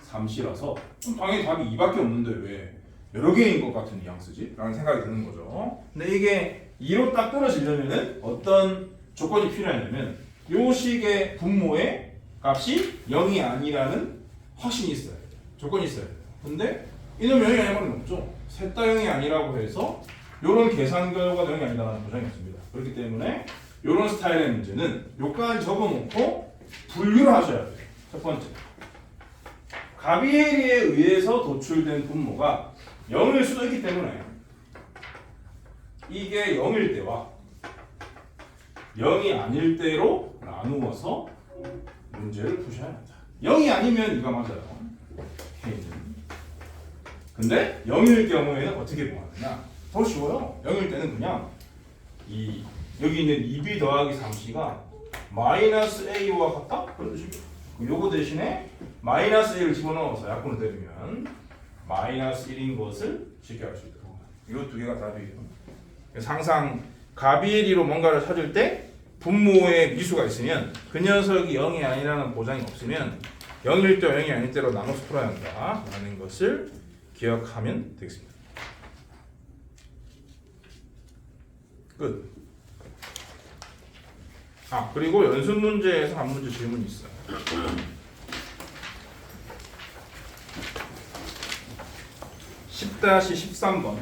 3C라서 당연히 답이 2밖에 없는데 왜 여러 개인 것 같은 뉘앙스지? 라는 생각이 드는 거죠. 근데 이게 2로 딱 떨어지려면은 어떤 조건이 필요하냐면 요 식의 분모의 값이 0이 아니라는 확신이 있어야 돼요. 조건이 있어야 돼요. 근데 이놈 0이 아닐 말은 없죠. 셋 다 0이 아니라고 해서 요런 계산 결과가 0이 아니라는 보장이 없습니다. 그렇기 때문에 요런 스타일의 문제는 요까지 적어놓고 분류를 하셔야 돼요. 첫 번째 가비에리에 의해서 도출된 분모가 0일 수도 있기 때문에 이게 0일 때와 0이 아닐 때로 나누어서 문제를 푸셔야 합니다. 0이 아니면 이거 맞아요. K는. 근데 0일 경우에는 어떻게 구하느냐? 더 쉬워요. 0일 때는 그냥 여기 있는 2B 더하기 3C가 마이너스 A와 같다? 그런 식이에요. 요거 대신에 마이너스 1을 집어넣어서 약분을 때리면 마이너스 1인 것을 쉽게 알 수 있다. 이 두 개가 답이에요. 그래서 항상 가비에리로 뭔가를 찾을 때 분모의 미수가 있으면 그 녀석이 0이 아니라는 보장이 없으면 0일 때 0이 아닐 때로 나눠서 풀어야 한다라는 것을 기억하면 되겠습니다. 끝. 그리고 연습 문제에서 한 문제 질문이 있어요. 10-13번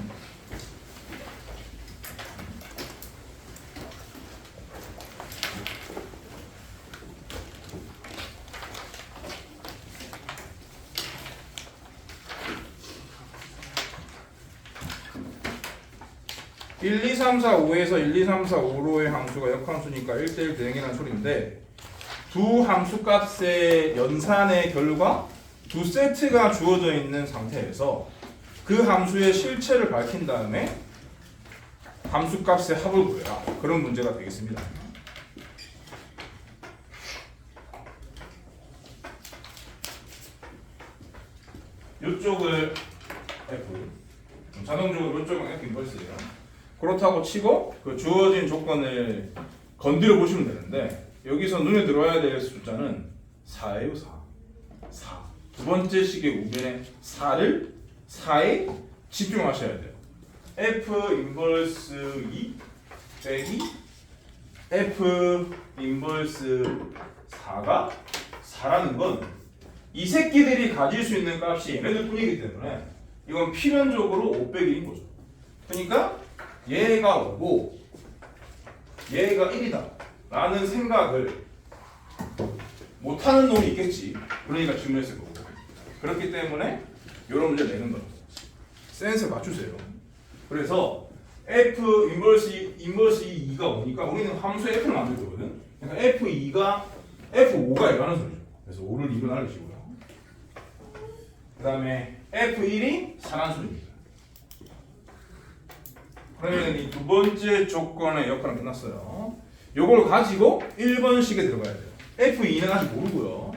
1, 2, 3, 4, 5에서 1, 2, 3, 4, 5로의 함수가 역함수니까 1대1 대응이라는 소리인데 두 함수값의 연산의 결과 두 세트가 주어져 있는 상태에서 그 함수의 실체를 밝힌 다음에 함수값의 합을 구해라. 그런 문제가 되겠습니다. 이쪽을 F, 자동적으로 이쪽은 F 인버스예요. 그렇다고 치고 그 주어진 조건을 건드려 보시면 되는데 여기서 눈에 들어와야 될 숫자는 4예요. 4. 두 번째 식의 우변의 4에 집중하셔야 돼요. F 인버스 2 빼기 F 인버스 4가 4라는 건 이 새끼들이 가질 수 있는 값이 얘네들 뿐이기 때문에 이건 필연적으로 500일인 거죠. 그러니까 얘가 5고 얘가 1이다 라는 생각을 못하는 놈이 있겠지. 그러니까 질문했을 거고. 그렇기 때문에 이런 문제 내는 거예요. 센스 맞추세요. 그래서 F 인버스 2가 오니까 우리는 함수의 F를 만들 거거든. 그러니까 F5가 이라는 소리죠. 그래서 5를 2로 나누시고요. 그 다음에 F1이 4라는 소리입니다. 그러면 이 두 번째 조건의 역할은 끝났어요. 요걸 가지고 1번식에 들어가야 돼요. F2는 아직 모르고요.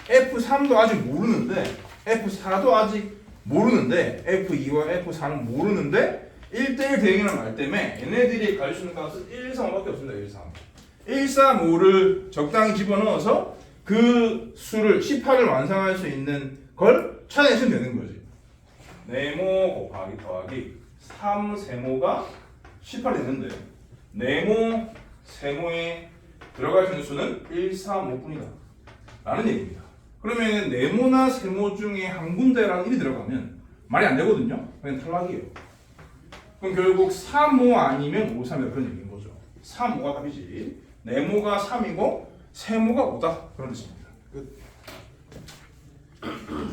F3도 아직 모르는데 F4도 아직 모르는데 F2와 F4는 모르는데 1대1 대응이라는 말 때문에 얘네들이 가질 수 있는 값은 1, 3, 5밖에 없습니다. 1, 3. 1, 3, 5를 적당히 집어넣어서 그 수를 18을 완성할 수 있는 걸 찾아내시면 되는 거지. 네모 곱하기 더하기 3 세모가 18이 되는데 네모 세모에 들어갈 수 있는 수는 1, 3, 5뿐이다 라는 얘기입니다. 그러면 네모나 세모 중에 한 군데랑 1이 들어가면 말이 안 되거든요. 그냥 탈락이에요. 그럼 결국 3, 5 아니면 5, 3이다 그런 얘기인 거죠. 3, 5가 답이지. 네모가 3이고 세모가 5다 그런 뜻입니다. 끝.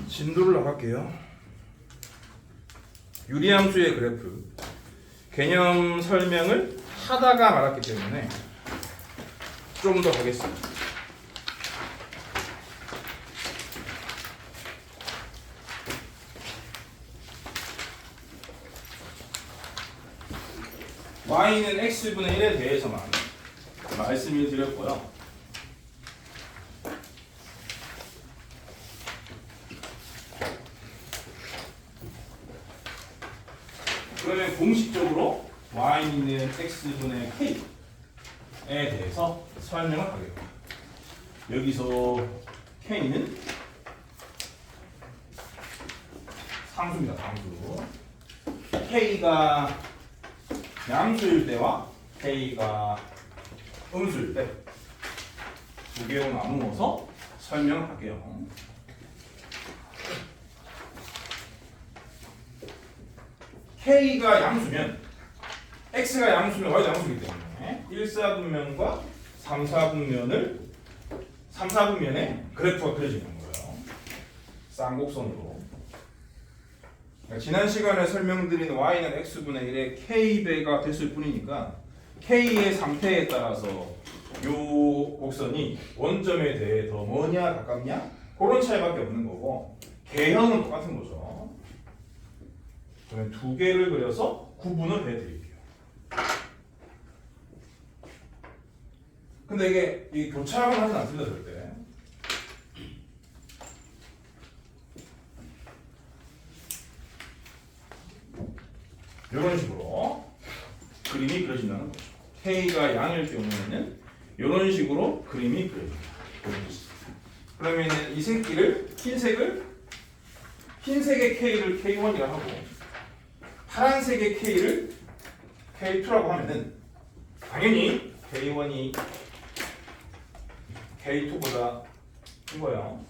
진도를 나갈게요. 유리함수의 그래프 개념 설명을 하다가 말았기 때문에 좀 더 가겠습니다. y는 x분의 1에 대해서만 말씀을 드렸고요. 그러면 공식적으로 y는 x분의 k에 대해서 설명을 하겠습니다. 여기서 k는 상수입니다. 상수. k가 양수일 때와 k가 음수일 때 두 개로 나누어서 설명을 할게요. k가 양수면 x가 양수면 y도 양수이기 때문에 1사분면과 3사분면을 3사분면에 그래프가 그려지는 거예요. 쌍곡선으로. 지난 시간에 설명드린 y는 x분의 1의 k배가 됐을 뿐이니까 k의 상태에 따라서 요 곡선이 원점에 대해 더 뭐냐 가깝냐 그런 차이밖에 없는 거고 개형은 똑같은 거죠. 그러면 두 개를 그려서 구분을 해드릴게요. 근데 이게 교차를 하진 않습니다. 절대. 이런 식으로 그림이 그려진다는 거죠. K가 양일 경우에는 이런 식으로 그림이 그려집니다. 그러면 이 새끼를 흰색의 K를 K1이라고 하고 파란색의 K를 K2라고 하면은 당연히 K1이 K2보다 큰 거예요.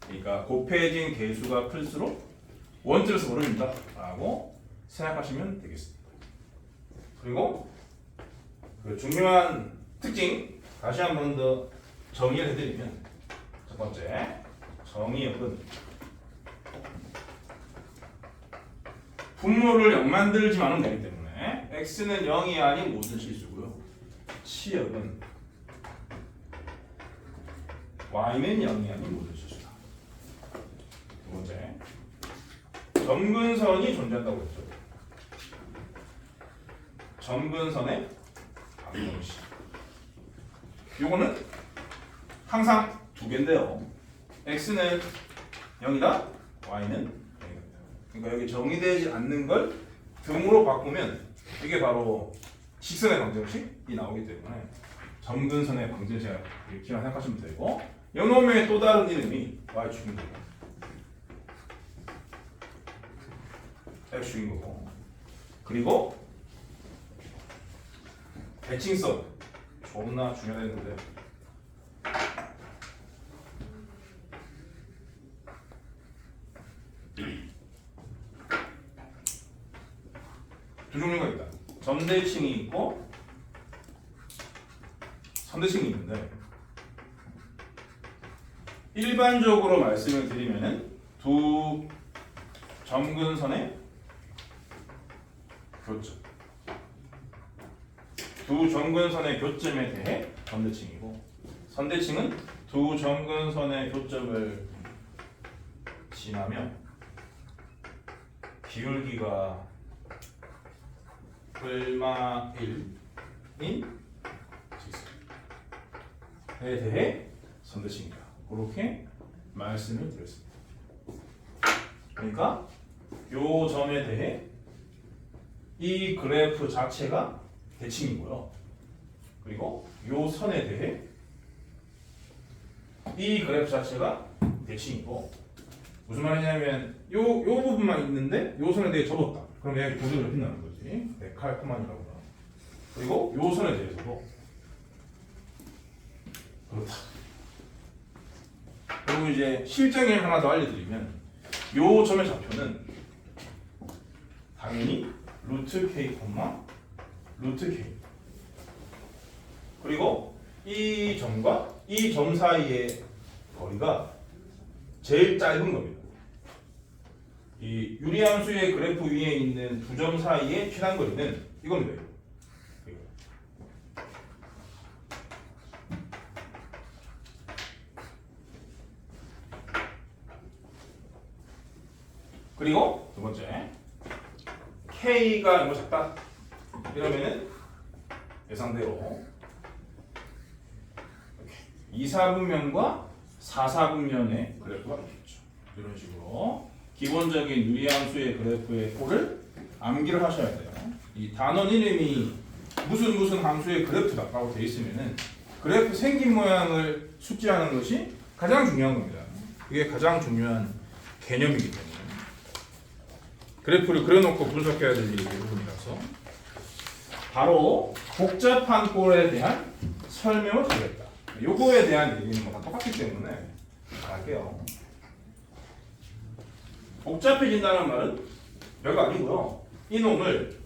그러니까 곱해진 개수가 클수록 원점에서 모릅니다 라고 생각하시면 되겠습니다. 그리고 그 중요한 특징 다시 한 번 더 정의를 해드리면 첫 번째 정의역은 분모를 0 만들지만 않으면 되기 때문에 x는 0이 아닌 모든 실수고요. 치역은 y는 0이 아닌 모든 실수다. 두 번째 점근선이 존재한다고 했죠. 점근선의 방정식. 요거는 항상 두 개인데요. x는 0이다, y는 0이다. 그러니까 여기 정의되지 않는 걸 등으로 바꾸면 이게 바로 직선의 방정식이 나오기 때문에 점근선의 방정식을 이렇게 생각하시면 되고 요놈의 또 다른 이름이 y축인 거고 x축인 거고 그리고 대칭선 존나 중요했는데 두 종류가 있다. 점대칭이 있고 선대칭이 있는데 일반적으로 말씀을 드리면은 두 점근선의 교점 두 점근선의 교점에 대해 점대칭이고 선대칭은 두 점근선의 교점을 지나며 기울기가 얼마 1인 직선에 대해 선대칭이다. 그렇게 말씀을 드렸습니다. 그러니까 요 점에 대해 이 그래프 자체가 대칭이고요. 그리고 요 선에 대해 이 그래프 자체가 대칭이고, 무슨 말이냐면 요 부분만 있는데 요 선에 대해 접었다. 그럼 얘가 고정을 접힌다는 거지. 네, 칼코만이라고. 그리고 요 선에 대해서도 그렇다. 그리고 이제 실정을 하나 더 알려드리면 요 점의 좌표는 당연히 루트 k, 루트 k. 그리고 이 점과 이 점 사이의 거리가 제일 짧은 겁니다. 이 유리함수의 그래프 위에 있는 두 점 사이의 최단 거리는 이겁니다. 그리고 두 번째, K가 이거 작다 이러면은 예상대로 2사분면과 4사분면의 그래프가 있겠죠. 이런 식으로 기본적인 유리함수의 그래프의 꼴을 암기를 하셔야 돼요. 이 단원 이름이 무슨 함수의 그래프다라고 되어 있으면은 그래프 생긴 모양을 숙지하는 것이 가장 중요한 겁니다. 이게 가장 중요한 개념이기 때문에. 그래프를 그려놓고 분석해야 될 일이 부분이라서 바로 복잡한 꼴에 대한 설명을 드리겠다. 요거에 대한 얘기는 뭐 다 똑같기 때문에 할게요. 복잡해진다는 말은 별거 아니고요. 이놈을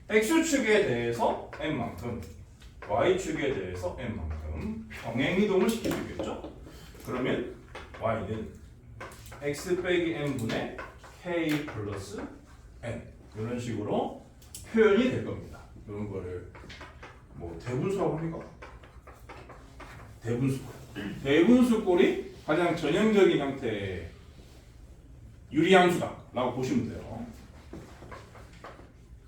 x축에 대해서 n만큼, y축에 대해서 n만큼 평행이동을 시킬 수 있겠죠? 그러면 y는 x 빼기 n분의 k 플러스 n 이런 식으로 표현이 될 겁니다. 이런 거를 뭐 대분수라고 합니까? 대분수꼴이 가장 전형적인 형태의 유리함수다라고 보시면 돼요.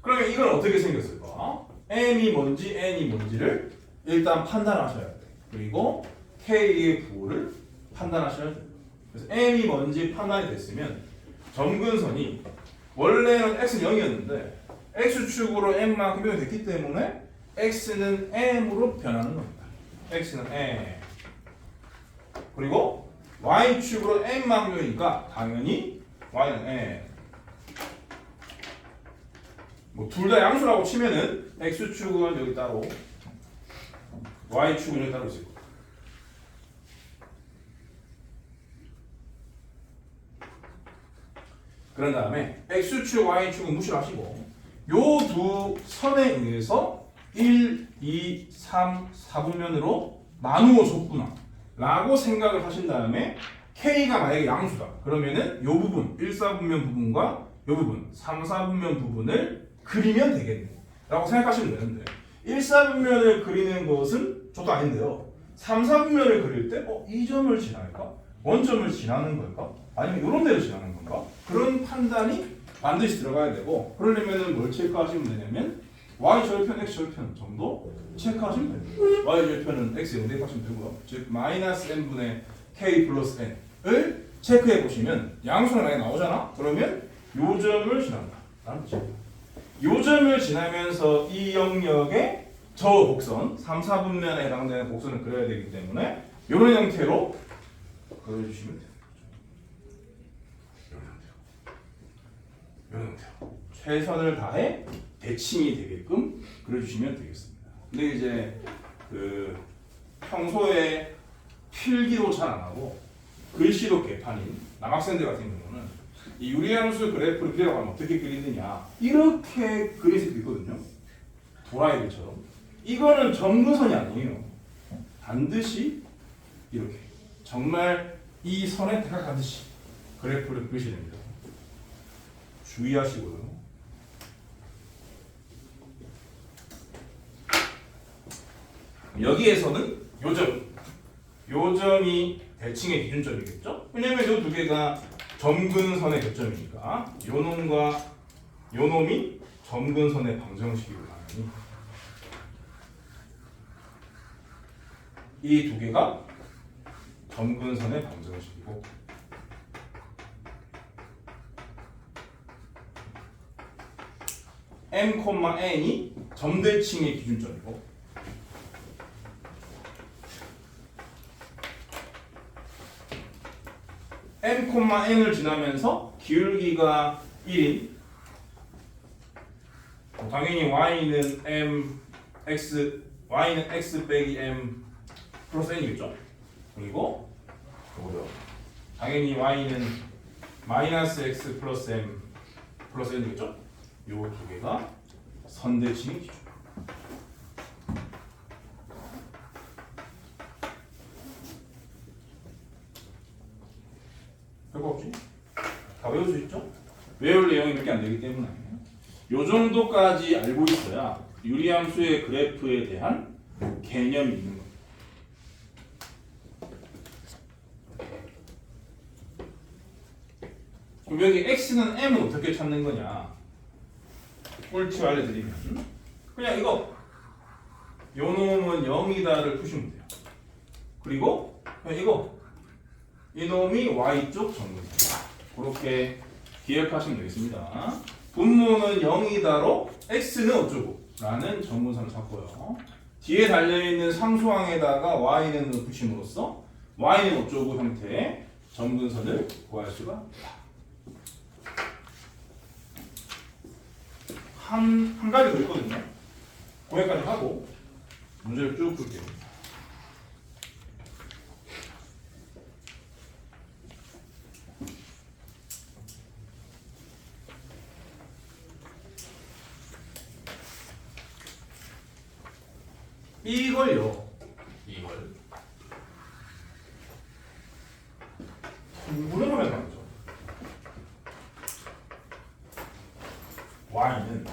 그러면 이건 어떻게 생겼을까? m이 뭔지 n이 뭔지를 일단 판단하셔야 돼요. 그리고 k의 부호를 판단하셔야 돼요. 그래서 m이 뭔지 판단이 됐으면 점근선이 원래는 x는 0이었는데 x축으로 m만큼 변이 됐기 때문에 x는 m으로 변하는 겁니다. x는 m. 그리고 y축으로 m만큼 변이니까 당연히 y는 m. 뭐 둘 다 양수라고 치면은 x축은 여기 따로, y축은 여기 따로 있을 거예요. 그런 다음에 x축, y축은 무시하시고 요 두 선에 의해서 1, 2, 3, 4분면으로 나누어 줬구나 라고 생각을 하신 다음에 K가 만약에 양수다 그러면은 요 부분 1, 4분면 부분과 요 부분 3, 4분면 부분을 그리면 되겠네 라고 생각하시면 되는데 1, 4분면을 그리는 것은 저도 아닌데요 3, 4분면을 그릴 때 이 점을 지날까? 원점을 지나는 걸까? 아니면 이런 데를 지나는 건가? 그런 판단이 반드시 들어가야 되고 그러려면 뭘 체크하시면 되냐면 y절편, x절편 정도 체크하시면 됩니다. y절편은 x에 대입하시면 되고요. 즉 마이너스 n분의 k 플러스 n을 체크해 보시면 양수가 많이 나오잖아? 그러면 요 점을 지난다. 라는 뜻입니다. 요 점을 지나면서 이 영역에 저 곡선 3, 4분면에 해당되는 곡선을 그려야 되기 때문에 이런 형태로 그려주시면 됩니다. 이런 형태로 최선을 다해 대칭이 되게끔 그려주시면 되겠습니다. 근데 이제 그 평소에 필기도 잘 안 하고 글씨도 개판인 남학생들 같은 경우는 이 유리함수 그래프를 그려가면 어떻게 그리느냐 이렇게 그릴 수도 있거든요. 도라이들처럼. 이거는 점근선이 아니에요. 반드시 이렇게 정말 이 선에 다가가듯이 그래프를 그리셔야 됩니다. 주의하시고요. 여기에서는 요점이 대칭의 기준점이겠죠? 왜냐면 이 두 개가 점근선의 교점이니까 요 놈과 요 놈이 점근선의 방정식이고 당연히 이 두 개가 점근선의 방정식이고 m,n이 점대칭의 기준점이고 m,n을 지나면서 기울기가 1인 당연히 y는 y는 x 빼기 m 플러스 n이겠죠. 그리고 이거죠. 당연히 y는 마이너스 x 플러스 m 플러스 n이겠죠. 요 두 개가 선대칭의 기준. 별거 없지? 다 외울 수 있죠? 외울 내용이 몇 개 안 되기 때문에 요 정도까지 알고 있어야 유리함수의 그래프에 대한 개념이 있는 거예요. 그럼 여기 x는 m은 어떻게 찾는 거냐? 꿀팁 알려드리면 그냥 이거 요 놈은 0이다를 푸시면 돼요. 그리고 그냥 이거 이 놈이 y쪽 정근선 그렇게 기억하시면 되겠습니다. 분모는 0이다로 x는 어쩌고 라는 정근선을 잡고요. 뒤에 달려있는 상수항에다가 y는 붙임으로써 y는 어쩌고 형태의 정근선을 구할 수가 있다. 한 가지 더 있거든요. 거기까지 하고 문제를 쭉 풀게요. 이걸 통분을 하면 말이죠. y는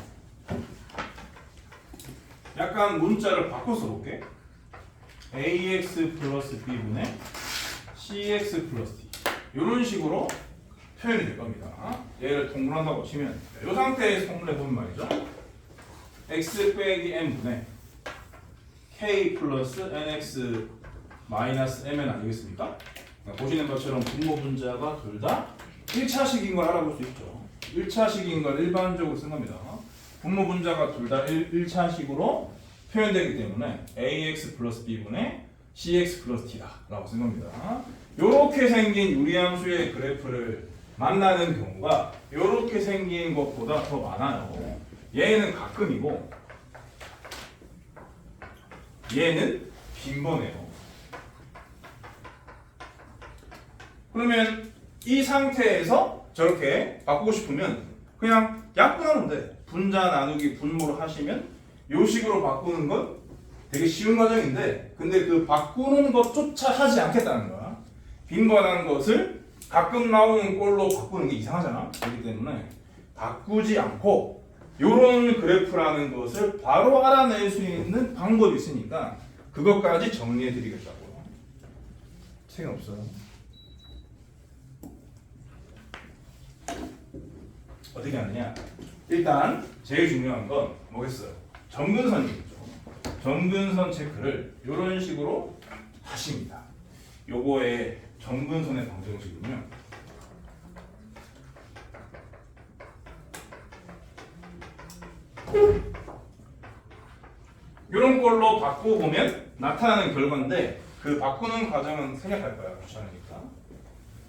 약간 문자를 바꿔서 볼게. ax 플러스 b분의 cx 플러스 d 이런 식으로 표현이 될 겁니다. 얘를 통분한다고 치면 이 상태에서 통분해 보면 말이죠. x 빼기 m분의 k 플러스 nx 마이너스 mn 아니겠습니까? 보시는 것처럼 분모 분자가 둘 다 1차식인 걸 알아볼 수 있죠. 1차식인 걸 일반적으로 쓴 겁니다. 분모 분자가 둘 다 1차식으로 표현되기 때문에 ax 플러스 b분의 cx 플러스 t다 라고 쓴 겁니다. 요렇게 생긴 유리함수의 그래프를 만나는 경우가 요렇게 생긴 것보다 더 많아요. 얘는 가끔이고 얘는 빈번해요. 그러면 이 상태에서 저렇게 바꾸고 싶으면 그냥 약분하면 돼. 분자 나누기 분모를 하시면 요 식으로 바꾸는 건 되게 쉬운 과정인데 근데 그 바꾸는 것조차 하지 않겠다는 거야. 빈번한 것을 가끔 나오는 꼴로 바꾸는 게 이상하잖아. 그렇기 때문에 바꾸지 않고 요런 그래프라는 것을 바로 알아낼 수 있는 방법이 있으니까 그것까지 정리해 드리겠다고요. 책 없어요. 어떻게 하느냐? 일단 제일 중요한 건 뭐겠어요? 점근선이겠죠. 점근선 체크를 이런 식으로 하십니다. 요거의 점근선의 방정식은요. 이런 걸로 바꿔보면 나타나는 결과인데 그 바꾸는 과정은 생략할 거야. 귀찮으니까.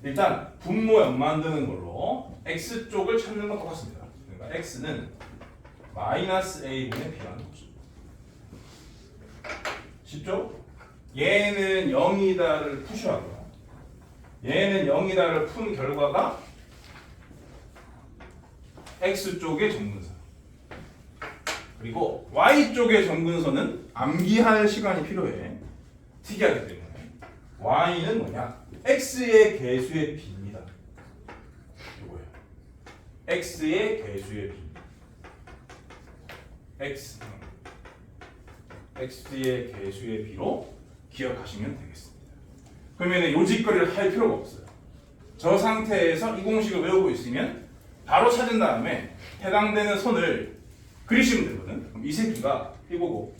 일단 분모 연 만드는 걸로 x쪽을 찾는 건 똑같습니다. 그러니까 x는 마이너스 a분의 b라는 거죠. 쉽죠? 얘는 0이다를 푸셔하고요. 얘는 0이다를 푼 결과가 x쪽의 점근선. 그리고 y쪽의 점근선은 암기할 시간이 필요해. 특이하기 때문에 y는 뭐냐? x의 개수의 b입니다. 이거예요. x의 개수의 b. x의 개수의 b로 기억하시면 되겠습니다. 그러면 요 짓거리를 할 필요가 없어요. 저 상태에서 이 공식을 외우고 있으면 바로 찾은 다음에 해당되는 선을 그리시면 되거든. 그럼 이 새끼가 이거고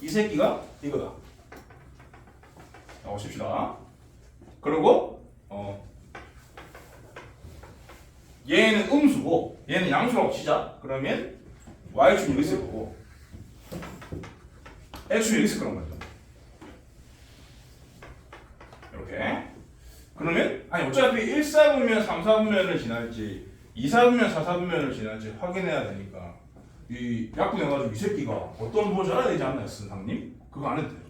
이 새끼가 이거다. 칩시다. 그리고 얘는 음수고 얘는 양수라고 치자. 그러면 y축이 여기 있을 거고 x축이 여기 있을 거란 말이죠. 이렇게. 그러면 아니 어차피 1, 4분면 3, 4분면을 지날지 2, 4분면 4, 4분면을 지날지 확인해야 되니까 이 약분해가지고 이 새끼가 어떤 부호인지 알아야 되지 않나요, 선생님? 그거 안 해도 돼요.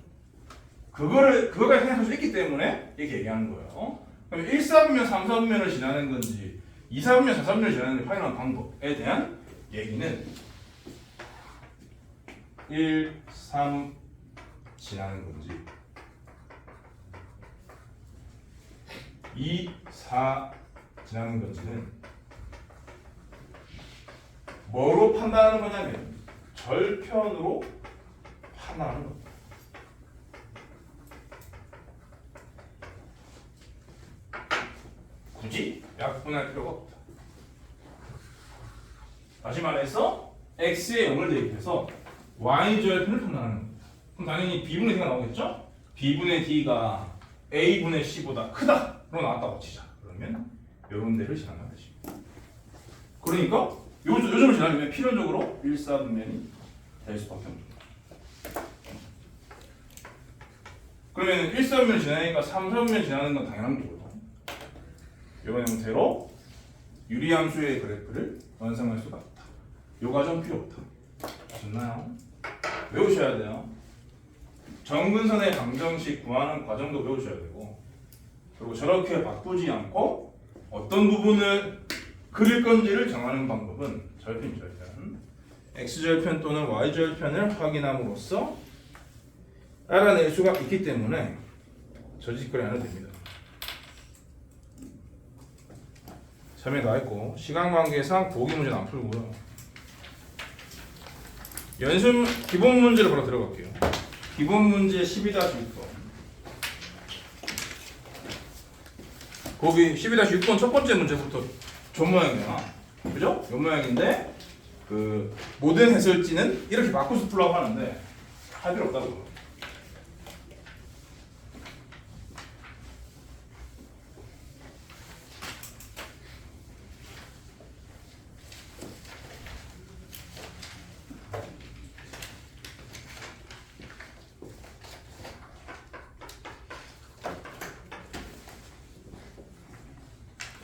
그거가 생각할 수 있기 때문에 이렇게 얘기하는 거예요. 그럼 1, 4분면 3, 4분면을 지나는 건지 2, 4분면 4, 4분면을 지나는 건지 확인하는 방법에 대한 얘기는 1, 3 지나는 건지 2, 4 지나는 건지는 뭐로 판단하는 거냐면 절편으로 판단하는 겁니다. 굳이 약분할 필요가 없다. 다시 말해서 x에 0을 대입해서 y 절편을 판단하는 겁니다. 그럼 당연히 b분의 d가 나오겠죠? b분의 d가 a분의 c보다 크다 로 나왔다고 치자. 그러면 이런 데를 지나는 것입니다. 그러니까 요 점을 지나려면 필연적으로 1, 4분면이 될 수밖에 없습니다. 그러면 1, 4분면 지나니까 3, 4분면 지나는 건 당연한 거고요. 이번 형태로 유리함수의 그래프를 완성할 수가 없다. 요 과정 필요 없다. 좋나요? 외우셔야 돼요. 정근선의 방정식 구하는 과정도 외우셔야 되고, 그리고 저렇게 바꾸지 않고 어떤 부분을 그릴 건지를 정하는 방법은 절편이절편. x절편 또는 y절편을 확인함으로써 알아낼 수가 있기 때문에 저 짓거리 안 해도 됩니다. 참에 나있고 시간관계상 보기 문제는 안 풀고요. 연습 기본 문제로 바로 들어갈게요. 기본 문제 12-6번. 거기 12-6번 첫 번째 문제부터 저 모양이야. 그죠? 이 모양인데 그 모든 해설지는 이렇게 바꿔서 풀라고 하는데 할 필요 없다고.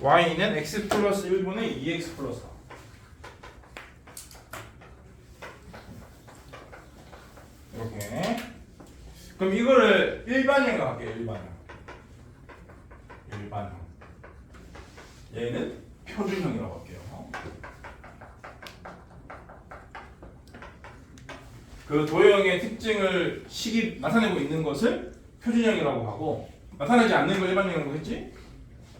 y는 x 플러스 1분의 2x 플러스 4. 이렇게. 그럼 이거를 일반형으로 할게요. 일반형. 얘는 표준형이라고 할게요. 그 도형의 특징을 식이 나타내고 있는 것을 표준형이라고 하고, 나타내지 않는 걸 일반형이라고 했지?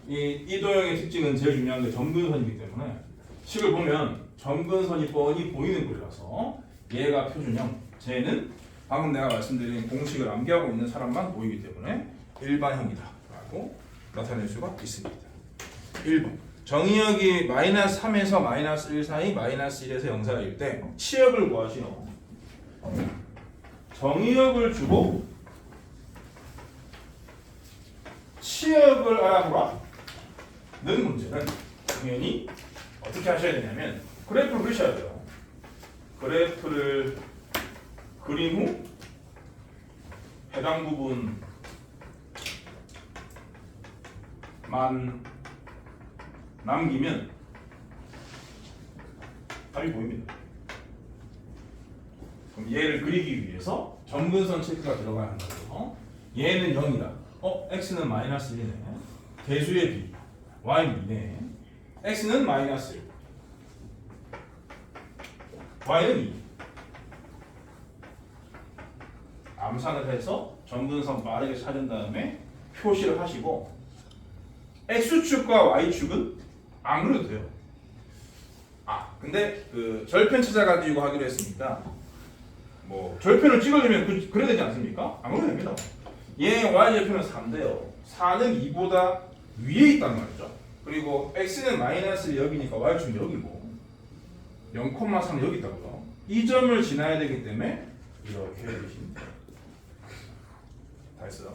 이 도형의 특징은 제일 중요한 게 점근선이기 때문에 식을 보면 점근선이 뻔히 보이는 거라서 얘가 표준형, 쟤는 방금 내가 말씀드린 공식을 암기하고 있는 사람만 보이기 때문에 일반형이다 라고 나타낼 수가 있습니다. 1번 정의역이 마이너스 3에서 마이너스 1 사이 마이너스 1에서 0 사이일 때 치역을 구하시오. 정의역을 주고 치역을 알아보라 는 문제는 당연히 어떻게 하셔야 되냐면 그래프를 그리셔야 돼요. 그래프를 그린 후 해당 부분만 남기면 답이 보입니다. 그럼 얘를 그리기 위해서 점근선 체크가 들어가야 한다고. 얘는 0이다. x는 마이너스 1이네. 대수의 b. y는 2네. x는 마이너스 1. y는 2. 암산을 해서 점근선 빠르게 찾은 다음에 표시를 하시고 x축과 y축은 안 그려도 돼요. 근데 그 절편 찾아가지고 하기로 했으니까 뭐 절편을 찍으려면 그래야 되지 않습니까? 안 그려도 됩니다. 얘 y절편은 4인데요. 4는 2보다 위에 있단 말이죠. 그리고 x는 마이너스 여기니까 y축은 여기고 0,3은 여기 있다고요. 이 점을 지나야 되기 때문에 이렇게 해주시면 돼요. 다 했어요.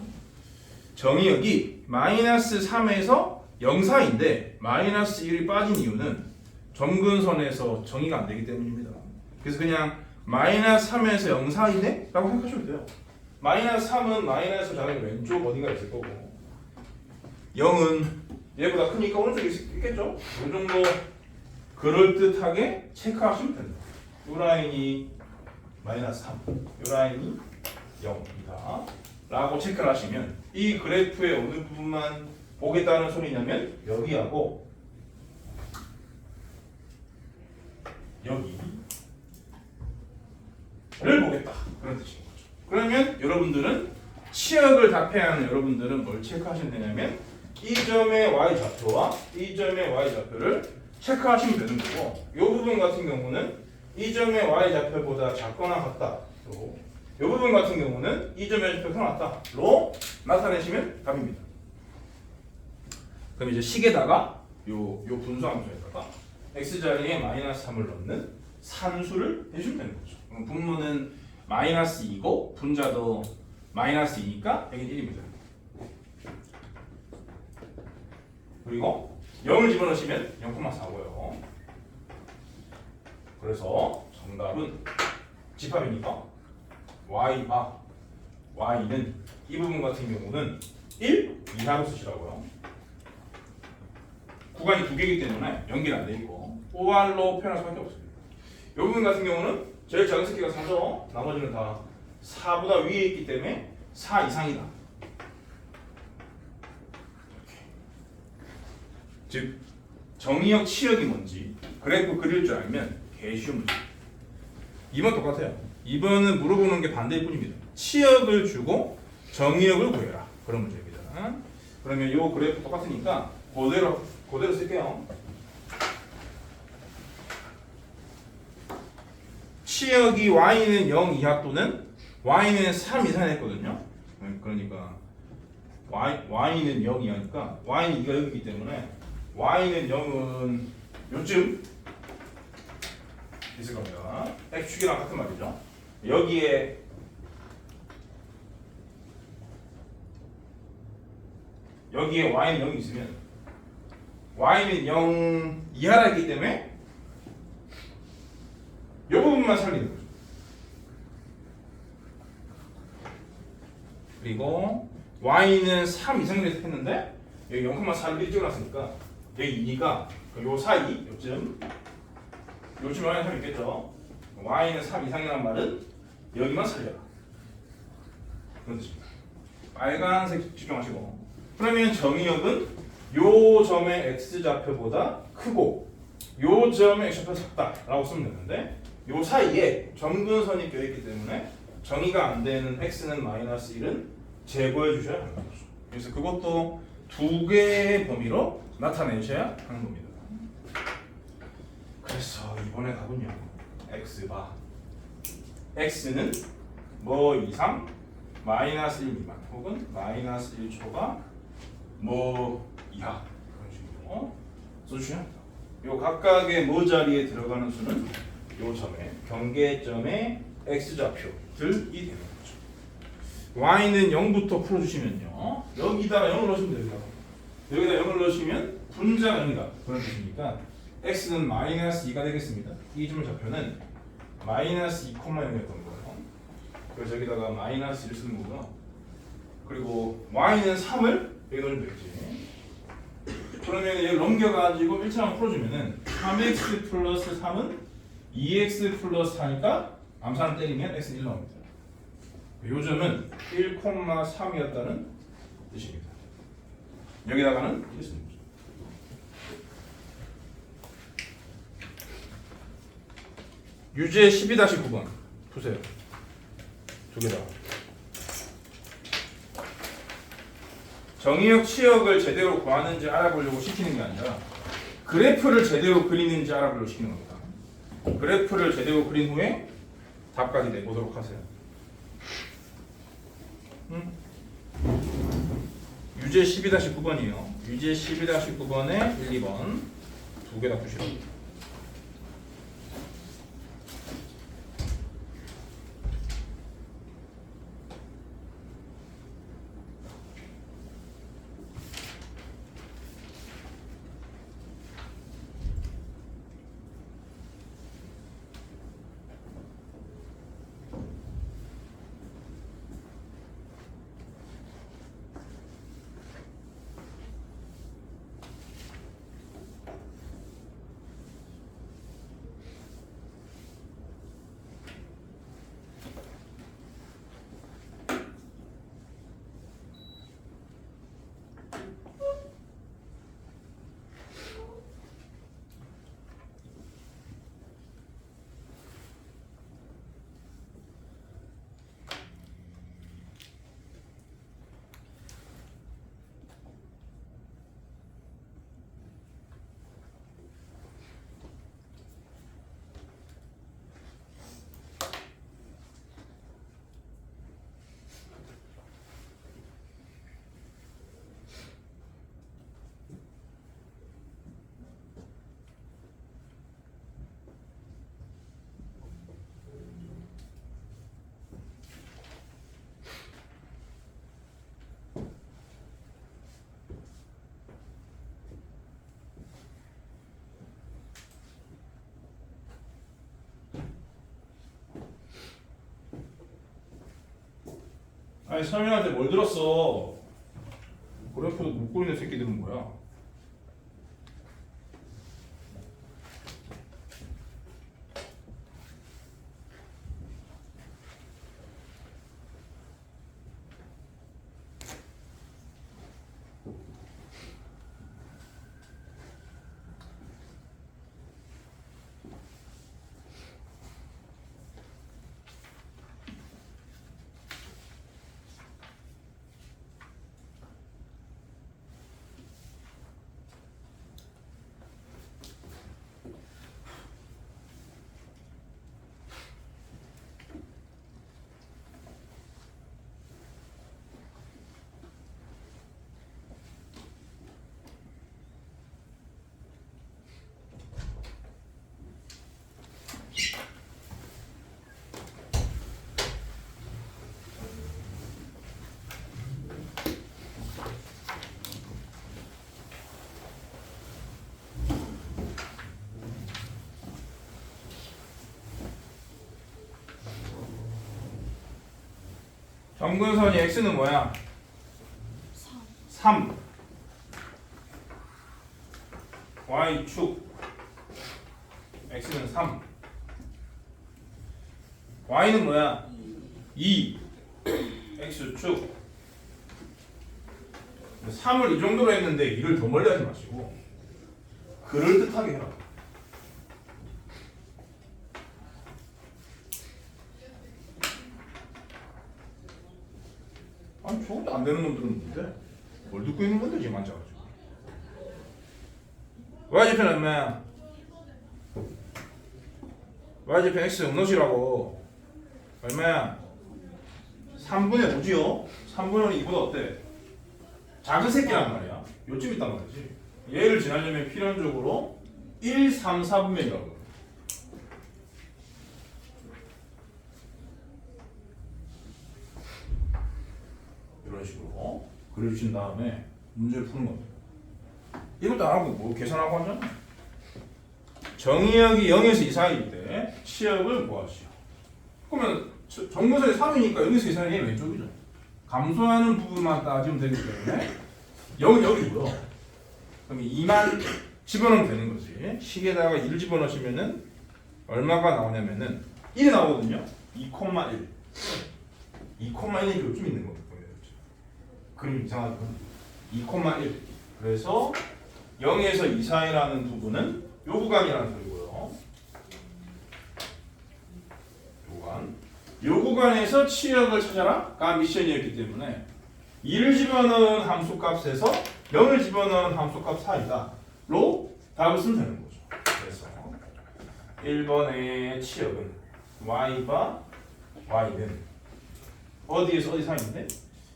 정의역이 마이너스 3에서 0 사이인데 마이너스 1이 빠진 이유는 점근선에서 정의가 안 되기 때문입니다. 그래서 그냥 마이너스 3에서 0 사이네? 라고 생각하시면 돼요. 마이너스 3은 마이너스 자는 왼쪽 어딘가 있을 거고 0은 얘보다 크니까 오른쪽에 있겠죠? 이 정도 그럴듯하게 체크하시면 된다. 이 라인이 마이너스 3, 이 라인이 0이다 라고 체크를 하시면 이 그래프의 어느 부분만 보겠다는 소리냐면 여기하고 여기를 보겠다 그런 뜻인 거죠. 그러면 여러분들은 치역을 답해야 하는 여러분들은 뭘 체크하시면 되냐면 이 점의 y좌표와 이 점의 y좌표를 체크하시면 되는 거고 이 부분 같은 경우는 이 점의 y좌표보다 작거나 같다 이 부분 같은 경우는 이 점의 y좌표가 같다로 나타내시면 답입니다. 그럼 이제 식에다가 요 분수함수에다가 x자리에 마이너스 3을 넣는 산수를 해주면 되는 거죠. 그럼 분모는 마이너스 2고 분자도 마이너스 2니까 여기 1입니다. 그리고 0을 집어넣으시면 0,4고요. 그래서 정답은 집합이니까 y가 y는 이 부분 같은 경우는 1 이하로 쓰시라고요. 구간이 두 개이기 때문에 연결 안 돼 있고 OR로 표현할 수밖에 없습니다. 이 부분 같은 경우는 제일 작은 새끼가 4죠. 나머지는 다 4보다 위에 있기 때문에 4 이상이다. 즉 정의역 치역이 뭔지 그래프 그릴 줄 알면 개쉬운 문제. 2번 똑같아요. 2번은 물어보는 게 반대일 뿐입니다. 치역을 주고 정의역을 구해라. 그런 문제입니다. 그러면 이 그래프 똑같으니까 그대로 쓸게요. 치역이 y는 0 이하 또는 y는 3 이상 했거든요. 그러니까 y는 0 이하니까 y는 2가 여기이기 때문에 y는 0은 요쯤 있을 겁니다. x축이랑 같은 말이죠. 여기에 y는 0이 있으면 y는 0 이하라 했기 때문에 이 부분만 살리는 거죠. 그리고 y는 3 이상을 했는데 여기 0,4를 찍어놨으니까 여기 2가 요 사이 요쯤 y는 3 있겠죠. y는 3 이상이라는 말은 여기만 살려라 그런 뜻입니다. 빨간색 집중하시고 그러면 정의역은 요 점의 x좌표보다 크고 요 점의 x좌표가 작다라고 쓰면 되는데 요 사이에 점근선이 껴있기 때문에 정의가 안 되는 x는 마이너스 1은 제거해 주셔야 하는 거죠. 그래서 그것도 두 개의 범위로 나타내셔야 하는 겁니다. 그래서 이번에 답은요. x바 x는 뭐 이상 마이너스 1 미만 혹은 마이너스 1초가 뭐 이하 그런 식으로 써주셔야 합니다. 요 각각의 뭐 자리에 들어가는 수는 요 점에 경계점의 x좌표들이 되는 거죠. y는 0부터 풀어주시면요. 여기다가 0을 넣으시면 됩니다. 여기다 0을 넣으시면 분자 정의가 그런 뜻이니까 x는 마이너스 2가 되겠습니다. 이 점의 좌표는 마이너스 2,0이었던 거예요. 그래서 여기다가 마이너스 1 쓰는 거고요. 그리고 y는 3을 여기 넣으면 되겠지. 그러면 얘를 넘겨가지고 1차만 풀어주면은 3x 플러스 3은 2x 플러스 4니까 암산을 때리면 x는 1 나옵니다. 요 점은 1,3이었다는 뜻입니다. 여기다가는 1 쓰는 거죠. 유제 12-9번 보세요. 두 개다. 정의역 치역을 제대로 구하는지 알아보려고 시키는 게 아니라 그래프를 제대로 그리는지 알아보려고 시키는 겁니다. 그래프를 제대로 그린 후에 답까지 내보도록 하세요. 유제 12-9번이요. 유제 12-9번에 1, 2번 두 개 다 푸시라고. 아니 설명할 때 뭘 들었어? 그래프도 묻고 있는 새끼들은 뭐야? 정근선이 x는 뭐야? 3 y축 x는 3 y는 뭐야? 2 x축 3을 이 정도로 했는데 2를 더 멀리 하지 마시고 그럴듯하게 해라. 아니 저것도 안 되는 놈들은 뭔데? 뭘 듣고 있는 건데 지금 앉아가지고. y좌편 얼마야? y좌편 x 음노시라고. 얼마야? 3분의 5지요? 3분의 2보다 어때? 작은 새끼란 말이야. 요쯤 있단 말이지. 얘를 지나려면 필연적으로 1, 3, 4분면이라고. 이런 식으로 그려주신 다음에 문제를 푸는 겁니다. 이것도 안 하고 뭐 계산하고 하잖아. 정의역이 0에서 2 사이일 때 치역을 구하시오. 그러면 정근선이 3이니까 0에서 2 사이는 왼쪽이죠. 감소하는 부분만 따지면 되기 때문에 0은 여기고요. 그럼 2만 집어넣으면 되는 거지. 식에다가 1을 집어넣으시면은 얼마가 나오냐면은 1이 나오거든요. 2,1. 2,1이 요즘 있는 겁니다. 그림 이상하죠. 2,1. 그래서 0에서 2 사이라는 부분은 요 구간이라는 소리고요. 요 구간에서 치역을 찾아라가 미션이었기 때문에 2를 집어넣은 함수값에서 0을 집어넣은 함수값 사이다로 답을 쓰면 되는 거죠. 그래서 1번의 치역은 y바 y는 어디에서 어디 사이인데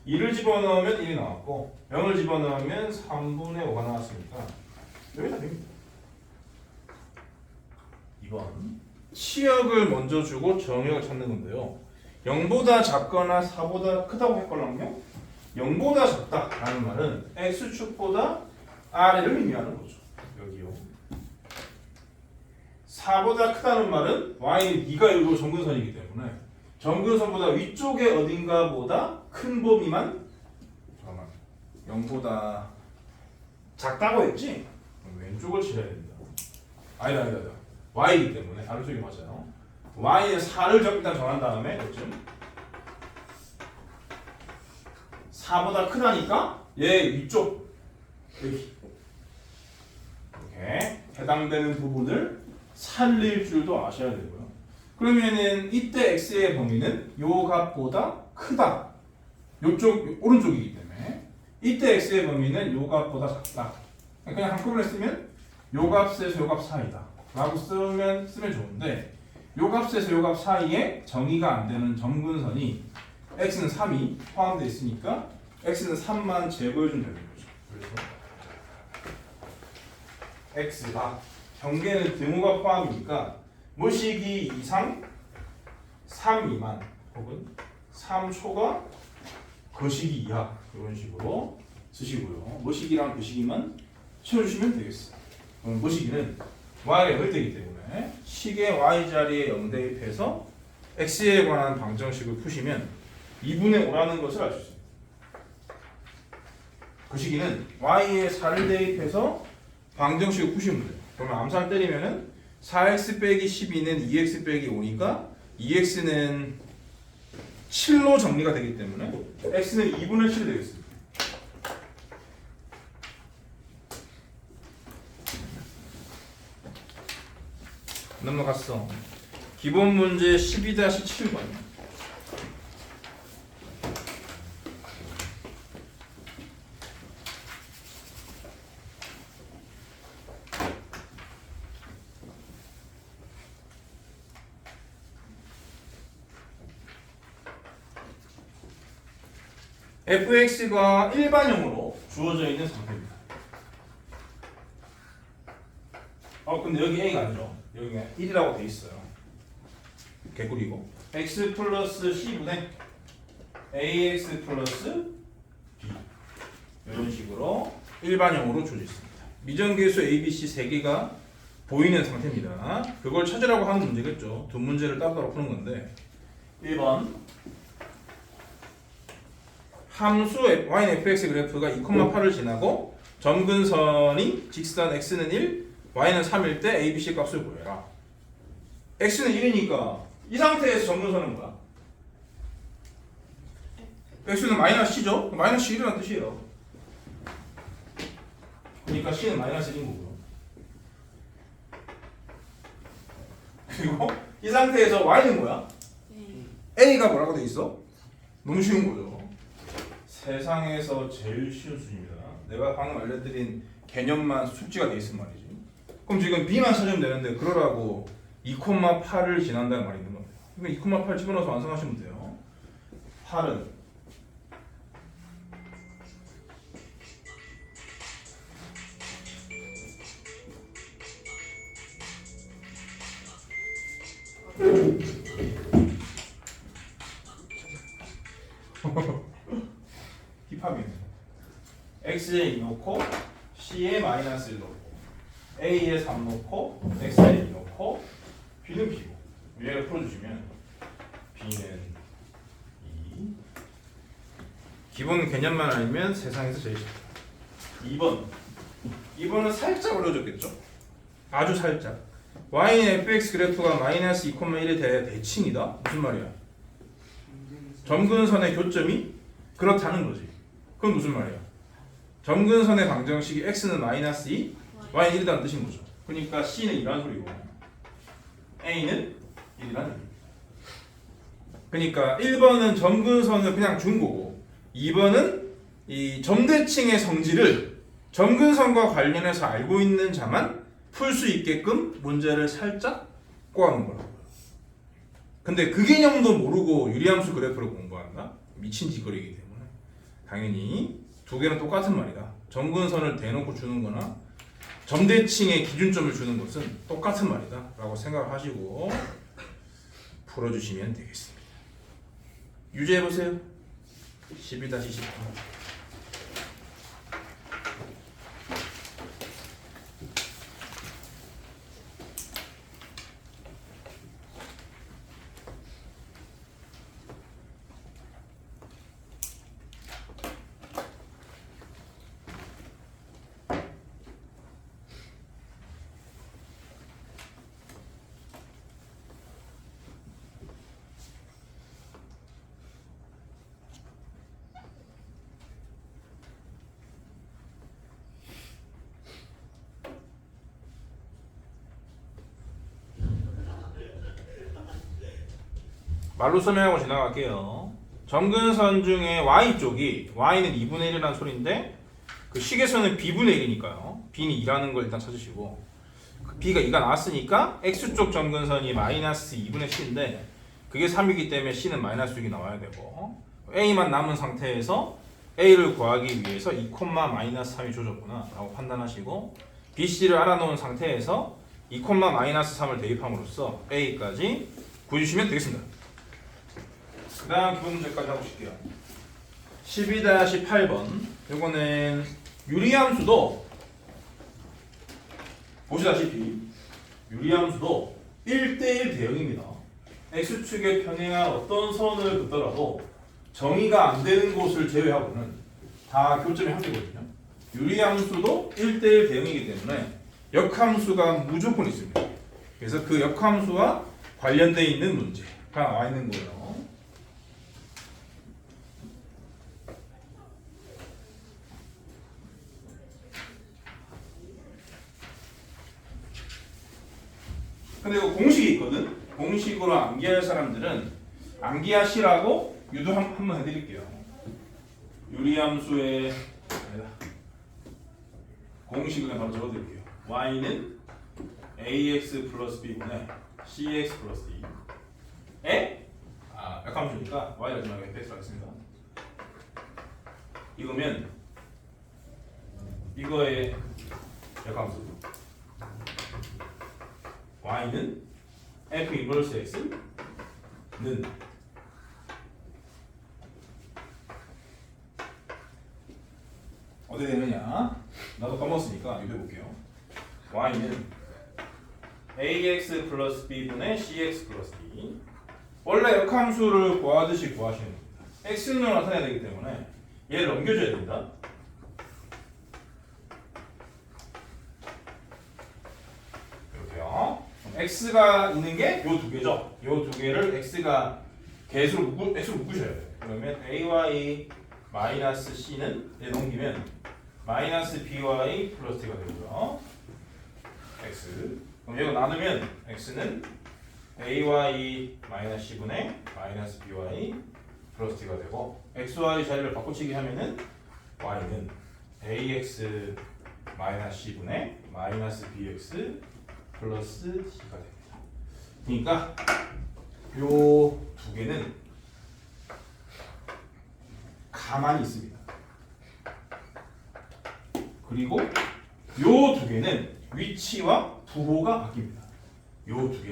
2를 집어넣으면 1이 나왔고 0을 집어넣으면 3분의 5가 나왔으니까 여기다 됩니다. 2번 치역을 먼저 주고 정역을 찾는 건데요. 0보다 작거나 4보다 크다고 했걸랑요. 0보다 작다라는 말은 x축보다 아래를 의미하는 거죠. 여기요. 4보다 크다는 말은 y는 2가 이거 정근선이기 때문에 정근선보다 위쪽에 어딘가보다 큰 범위만 잠깐만 0보다 작다고 했지? 그럼 왼쪽을 칠해야 됩니다. 아니다. y이기 때문에 아래쪽이 맞아요. y는 4를 일단 정한 다음에 요즘 4보다 크다니까 얘 위쪽 여기 이렇게 해당되는 부분을 살릴 줄도 아셔야 되고요. 그러면은 이때 x의 범위는 요 값보다 크다. 요쪽 오른쪽이기 때문에 이때 x의 범위는 요 값보다 작다. 그냥 한꺼번에 쓰면 요 값에서 요 값 사이다 라고 쓰면 좋은데 요 값에서 요 값 사이에 정의가 안 되는 정근선이 x는 3이 포함되어 있으니까 x는 3만 제거해주면 되는 거죠. 그래서 x가 경계는 등호가 포함이니까 무식이 이상 3 미만 혹은 3초가 거시기 이하 이런 식으로 쓰시고요. 무식이랑 거시기만 채워주시면 되겠어요. 그럼 무식이는 y가 0일 때이기 때문에 식의 y 자리에 0 대입해서 x에 관한 방정식을 푸시면 2분의 5라는 것을 알 수 있습니다. 그 식이는 y에 4를 대입해서 방정식을 푸시면 돼요. 그러면 암산을 때리면은 4x 빼기 12는 2x 빼기 5니까 2x는 7로 정리가 되기 때문에 x는 2분의 7이 되겠습니다. 넘어갔어. 기본 문제 12-7번. fx가 일반형으로 주어져 있는 상태입니다. 근데 여기 a가 아니죠. 여기가 1이라고 돼 있어요. 개꿀이고 x 플러스 c분의 ax 플러스 b 이런 식으로 일반형으로 주어져 있습니다. 미정계수 abc 3개가 보이는 상태입니다. 그걸 찾으라고 하는 문제겠죠. 두 문제를 따로따로 푸는 건데 1번 함수 y는 fx 그래프가 2,8을 지나고 점근선이 직선 x는 1, y는 3일 때 a, b, c 값을 구해라. x는 1이니까 이 상태에서 점근선은 뭐야? x는 마이너스 c죠? 마이너스 1이라는 뜻이에요. 그러니까 c는 마이너스 1인 거고요. 그리고 이 상태에서 y는 뭐야? a가 뭐라고 돼 있어? 너무 쉬운 거죠. 세상에서 제일 쉬운 수준입니다. 내가 방금 알려드린 개념만 숙지가 돼 있으면 말이지. 그럼 지금 b만 찾으면 되는데 그러라고 2,8을 지난다는 말이 있는 겁니다. 그러니까 2,8 집어넣어서 완성하시면 돼요. 8은 힙합이네. x에 2 넣고 c에 마이너스 1 넣고 a에 3 넣고 x에 2 넣고 b는 b고 위에를 풀어주시면 b는 2. 기본 개념만 알면 세상에서 제일 쉽다. 2번은 살짝 어려워졌겠죠? 아주 살짝. y는 fx 그래프가 마이너스 2,1에 대해 대칭이다? 무슨 말이야? 점근선의 교점이 그렇다는 거지. 그건 무슨 말이야? 점근선의 방정식이 x는 마이너스 2, y는 1이라는 뜻인 거죠. 그러니까 c는 2라는 소리고 a는 1이라는 소리. 그러니까 1번은 점근선을 그냥 준 거고 2번은 이 점대칭의 성질을 점근선과 관련해서 알고 있는 자만 풀 수 있게끔 문제를 살짝 꼬아놓은 거라고요. 근데 그 개념도 모르고 유리함수 그래프를 공부한다? 미친 짓거리이기 때문에 당연히 두 개는 똑같은 말이다. 점근선을 대놓고 주는 거나 점대칭의 기준점을 주는 것은 똑같은 말이다 라고 생각하시고 풀어주시면 되겠습니다. 유제해보세요. 12-10. 말로 설명하고 지나갈게요. 점근선 중에 y쪽이 y는 2분의 1이라는 소리인데 그 식에서는 b분의 1이니까요. b는 2라는 걸 일단 찾으시고 그 b가 2가 나왔으니까 x쪽 점근선이 마이너스 2분의 c인데 그게 3이기 때문에 c는 마이너스 6이 나와야 되고 a만 남은 상태에서 a를 구하기 위해서 2, 마이너스 3이 줘졌구나 라고 판단하시고 bc를 알아놓은 상태에서 2, 마이너스 3을 대입함으로써 a까지 구해주시면 되겠습니다. 그 다음 기본 문제까지 해보실게요. 12-8번 요거는 유리함수도 보시다시피 유리함수도 1대1 대응입니다. x축에 평행한 어떤 선을 긋더라도 정의가 안 되는 곳을 제외하고는 다 교점이 한 개거든요. 유리함수도 1대1 대응이기 때문에 역함수가 무조건 있습니다. 그래서 그 역함수와 관련되어 있는 문제가 나와 있는 거예요. 근데 이거 공식이 있거든. 공식으로 암기할 사람들은 암기하시라고 유도 한번 해드릴게요. 유리함수의 공식을 바로 적어드릴게요. y는 ax 플러스 b분의 cx 플러스 d. 역함수니까 y를 하지 말고 fx로 하겠습니다. 이거면 이거의 역함수 y는 f 인버스 x는 어떻게 되느냐? 나도 까먹었으니까 이거 해볼게요. y는 ax 플러스 b분의 cx 플러스 d. 원래 역함수를 구하듯이 구하시는 겁니다. x는 나타내야 되기 때문에 얘를 넘겨줘야 된다. 이렇게요. 그럼 x가 있는 게 요 두 개죠. 요 두 개를 x가 개수로 묶으셔야 돼요. 그러면 ay 마이너스 c는 얘 넘기면 마이너스 by 플러스 t가 되고요. x. 그럼 이거 나누면 x는 ay 마이너스 c분의 마이너스 by 플러스 t가 되고 xy 자리를 바꿔치기 하면은 y는 ax 마이너스 c분의 마이너스 bx 플러스 t가 됩니다. 그러니까 요 두 개는 가만히 있습니다. 그리고 요 두 개는 위치와 부호가 바뀝니다. 요 두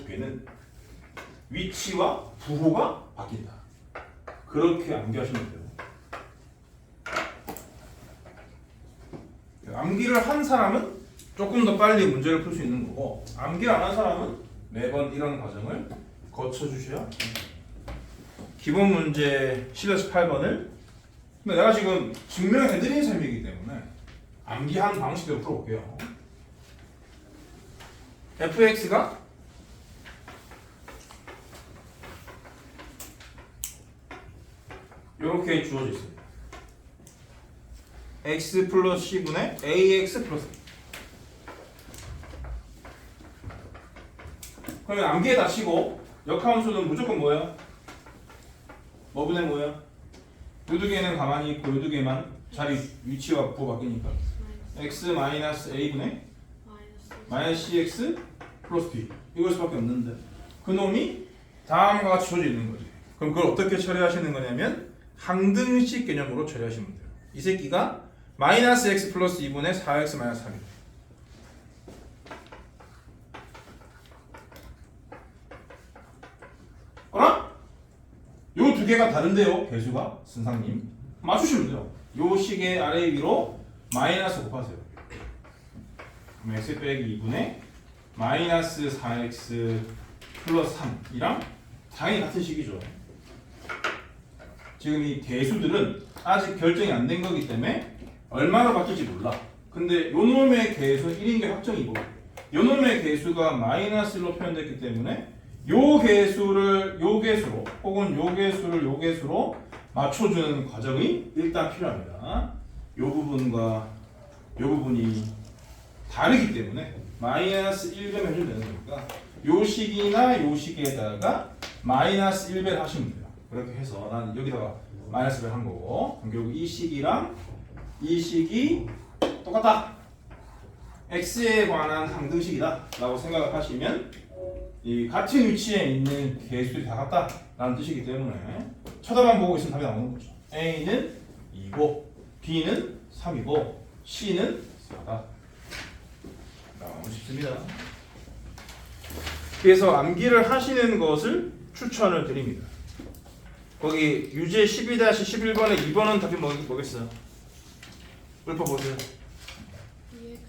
개는 위치와 부호가 바뀐다. 그렇게 암기하시면 돼요. 암기를 한 사람은 조금 더 빨리 문제를 풀 수 있는 거고, 암기를 안 한 사람은 매번 이런 과정을 거쳐주셔야 합니다. 기본 문제 10에서 8번을 근데 내가 지금 증명해드린 셈이기 때문에 암기한 방식대로 풀어볼게요. fx가 이렇게 주어져 있습니다. x 플러스 c분의 ax 플러스 b. 그러면 암기에다 치고 역함수는 무조건 뭐예요? 뭐 분의 뭐예요? 요 두 개는 가만히 있고 요 두 개만 자리 위치와 부호 바뀌니까 x 마이너스 a분의 마이너스 cx 플러스 b 이걸 수밖에 없는데 그 놈이 다음과 같이 주어져 있는 거지. 그럼 그걸 어떻게 처리하시는 거냐면 항등식 개념으로 처리하시면 돼요. 이 새끼가 마이너스 x 플러스 2분의 4x 마이너스 3이에요. 어라? 요 두 개가 다른데요, 개수가 선상님 맞추시면 돼요. 요 식의 아래 위로 마이너스 곱하세요. 그럼 x 빼기 2분의 마이너스 4x 플러스 3이랑 당연히 같은 식이죠. 지금 이 개수들은 아직 결정이 안 된 거기 때문에 얼마나 바뀔지 몰라. 근데 요 놈의 개수는 1인 게 확정이고 요 놈의 개수가 마이너스 1로 표현됐기 때문에 요 개수를 요 개수로 혹은 요 개수를 요 개수로 맞춰주는 과정이 일단 필요합니다. 요 부분과 요 부분이 다르기 때문에 마이너스 1배 해주면 되는 거니까 요 식이나 요 식에다가 마이너스 1배를 하시면 돼요. 그렇게 해서 난 여기다가 마이너스 1배 한 거고 그럼 결국 이 식이랑 이 식이 똑같다. x에 관한 항등식이다 라고 생각을 하시면 이 같은 위치에 있는 개수들이 다 같다 라는 뜻이기 때문에 쳐다만 보고 있으면 답이 나오는 거죠. a는 2고 b는 3이고 c는 4다. 너무 쉽습니다. 그래서 암기를 하시는 것을 추천을 드립니다. 거기 유제 12-11번에 2번은 답이 뭐겠어요? 읊어보세요.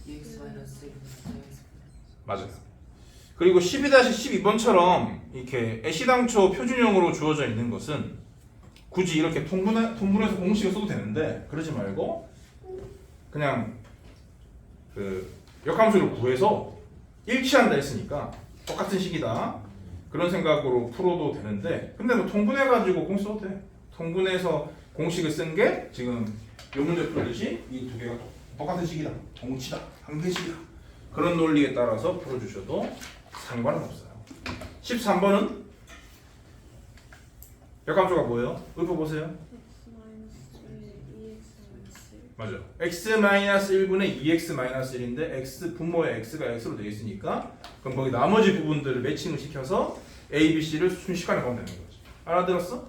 EX 마이너스 1 맞아요. 그리고 12-12번처럼 이렇게 애시당초 표준형으로 주어져 있는 것은 굳이 이렇게 통분해서 공식을 써도 되는데 그러지 말고 그냥 그 역함수를 구해서 일치한다 했으니까 똑같은 식이다 그런 생각으로 풀어도 되는데 근데 뭐 통분해가지고 공식 써도 돼. 통분해서 공식을 쓴 게 지금 요 문제 풀듯이 이 두 개가 똑같은 식이다 동치다 한 개씩이다 그런 논리에 따라서 풀어주셔도 상관은 없어요. 13번은 역함수가 뭐예요? 읊어보세요. 맞아. x-1분의 2x-1인데 x 분모의 x가 x로 되어 있으니까 그럼 거기 나머지 부분들을 매칭을 시켜서 a, b, c를 순식간에 가면 되는 거지. 알아들었어?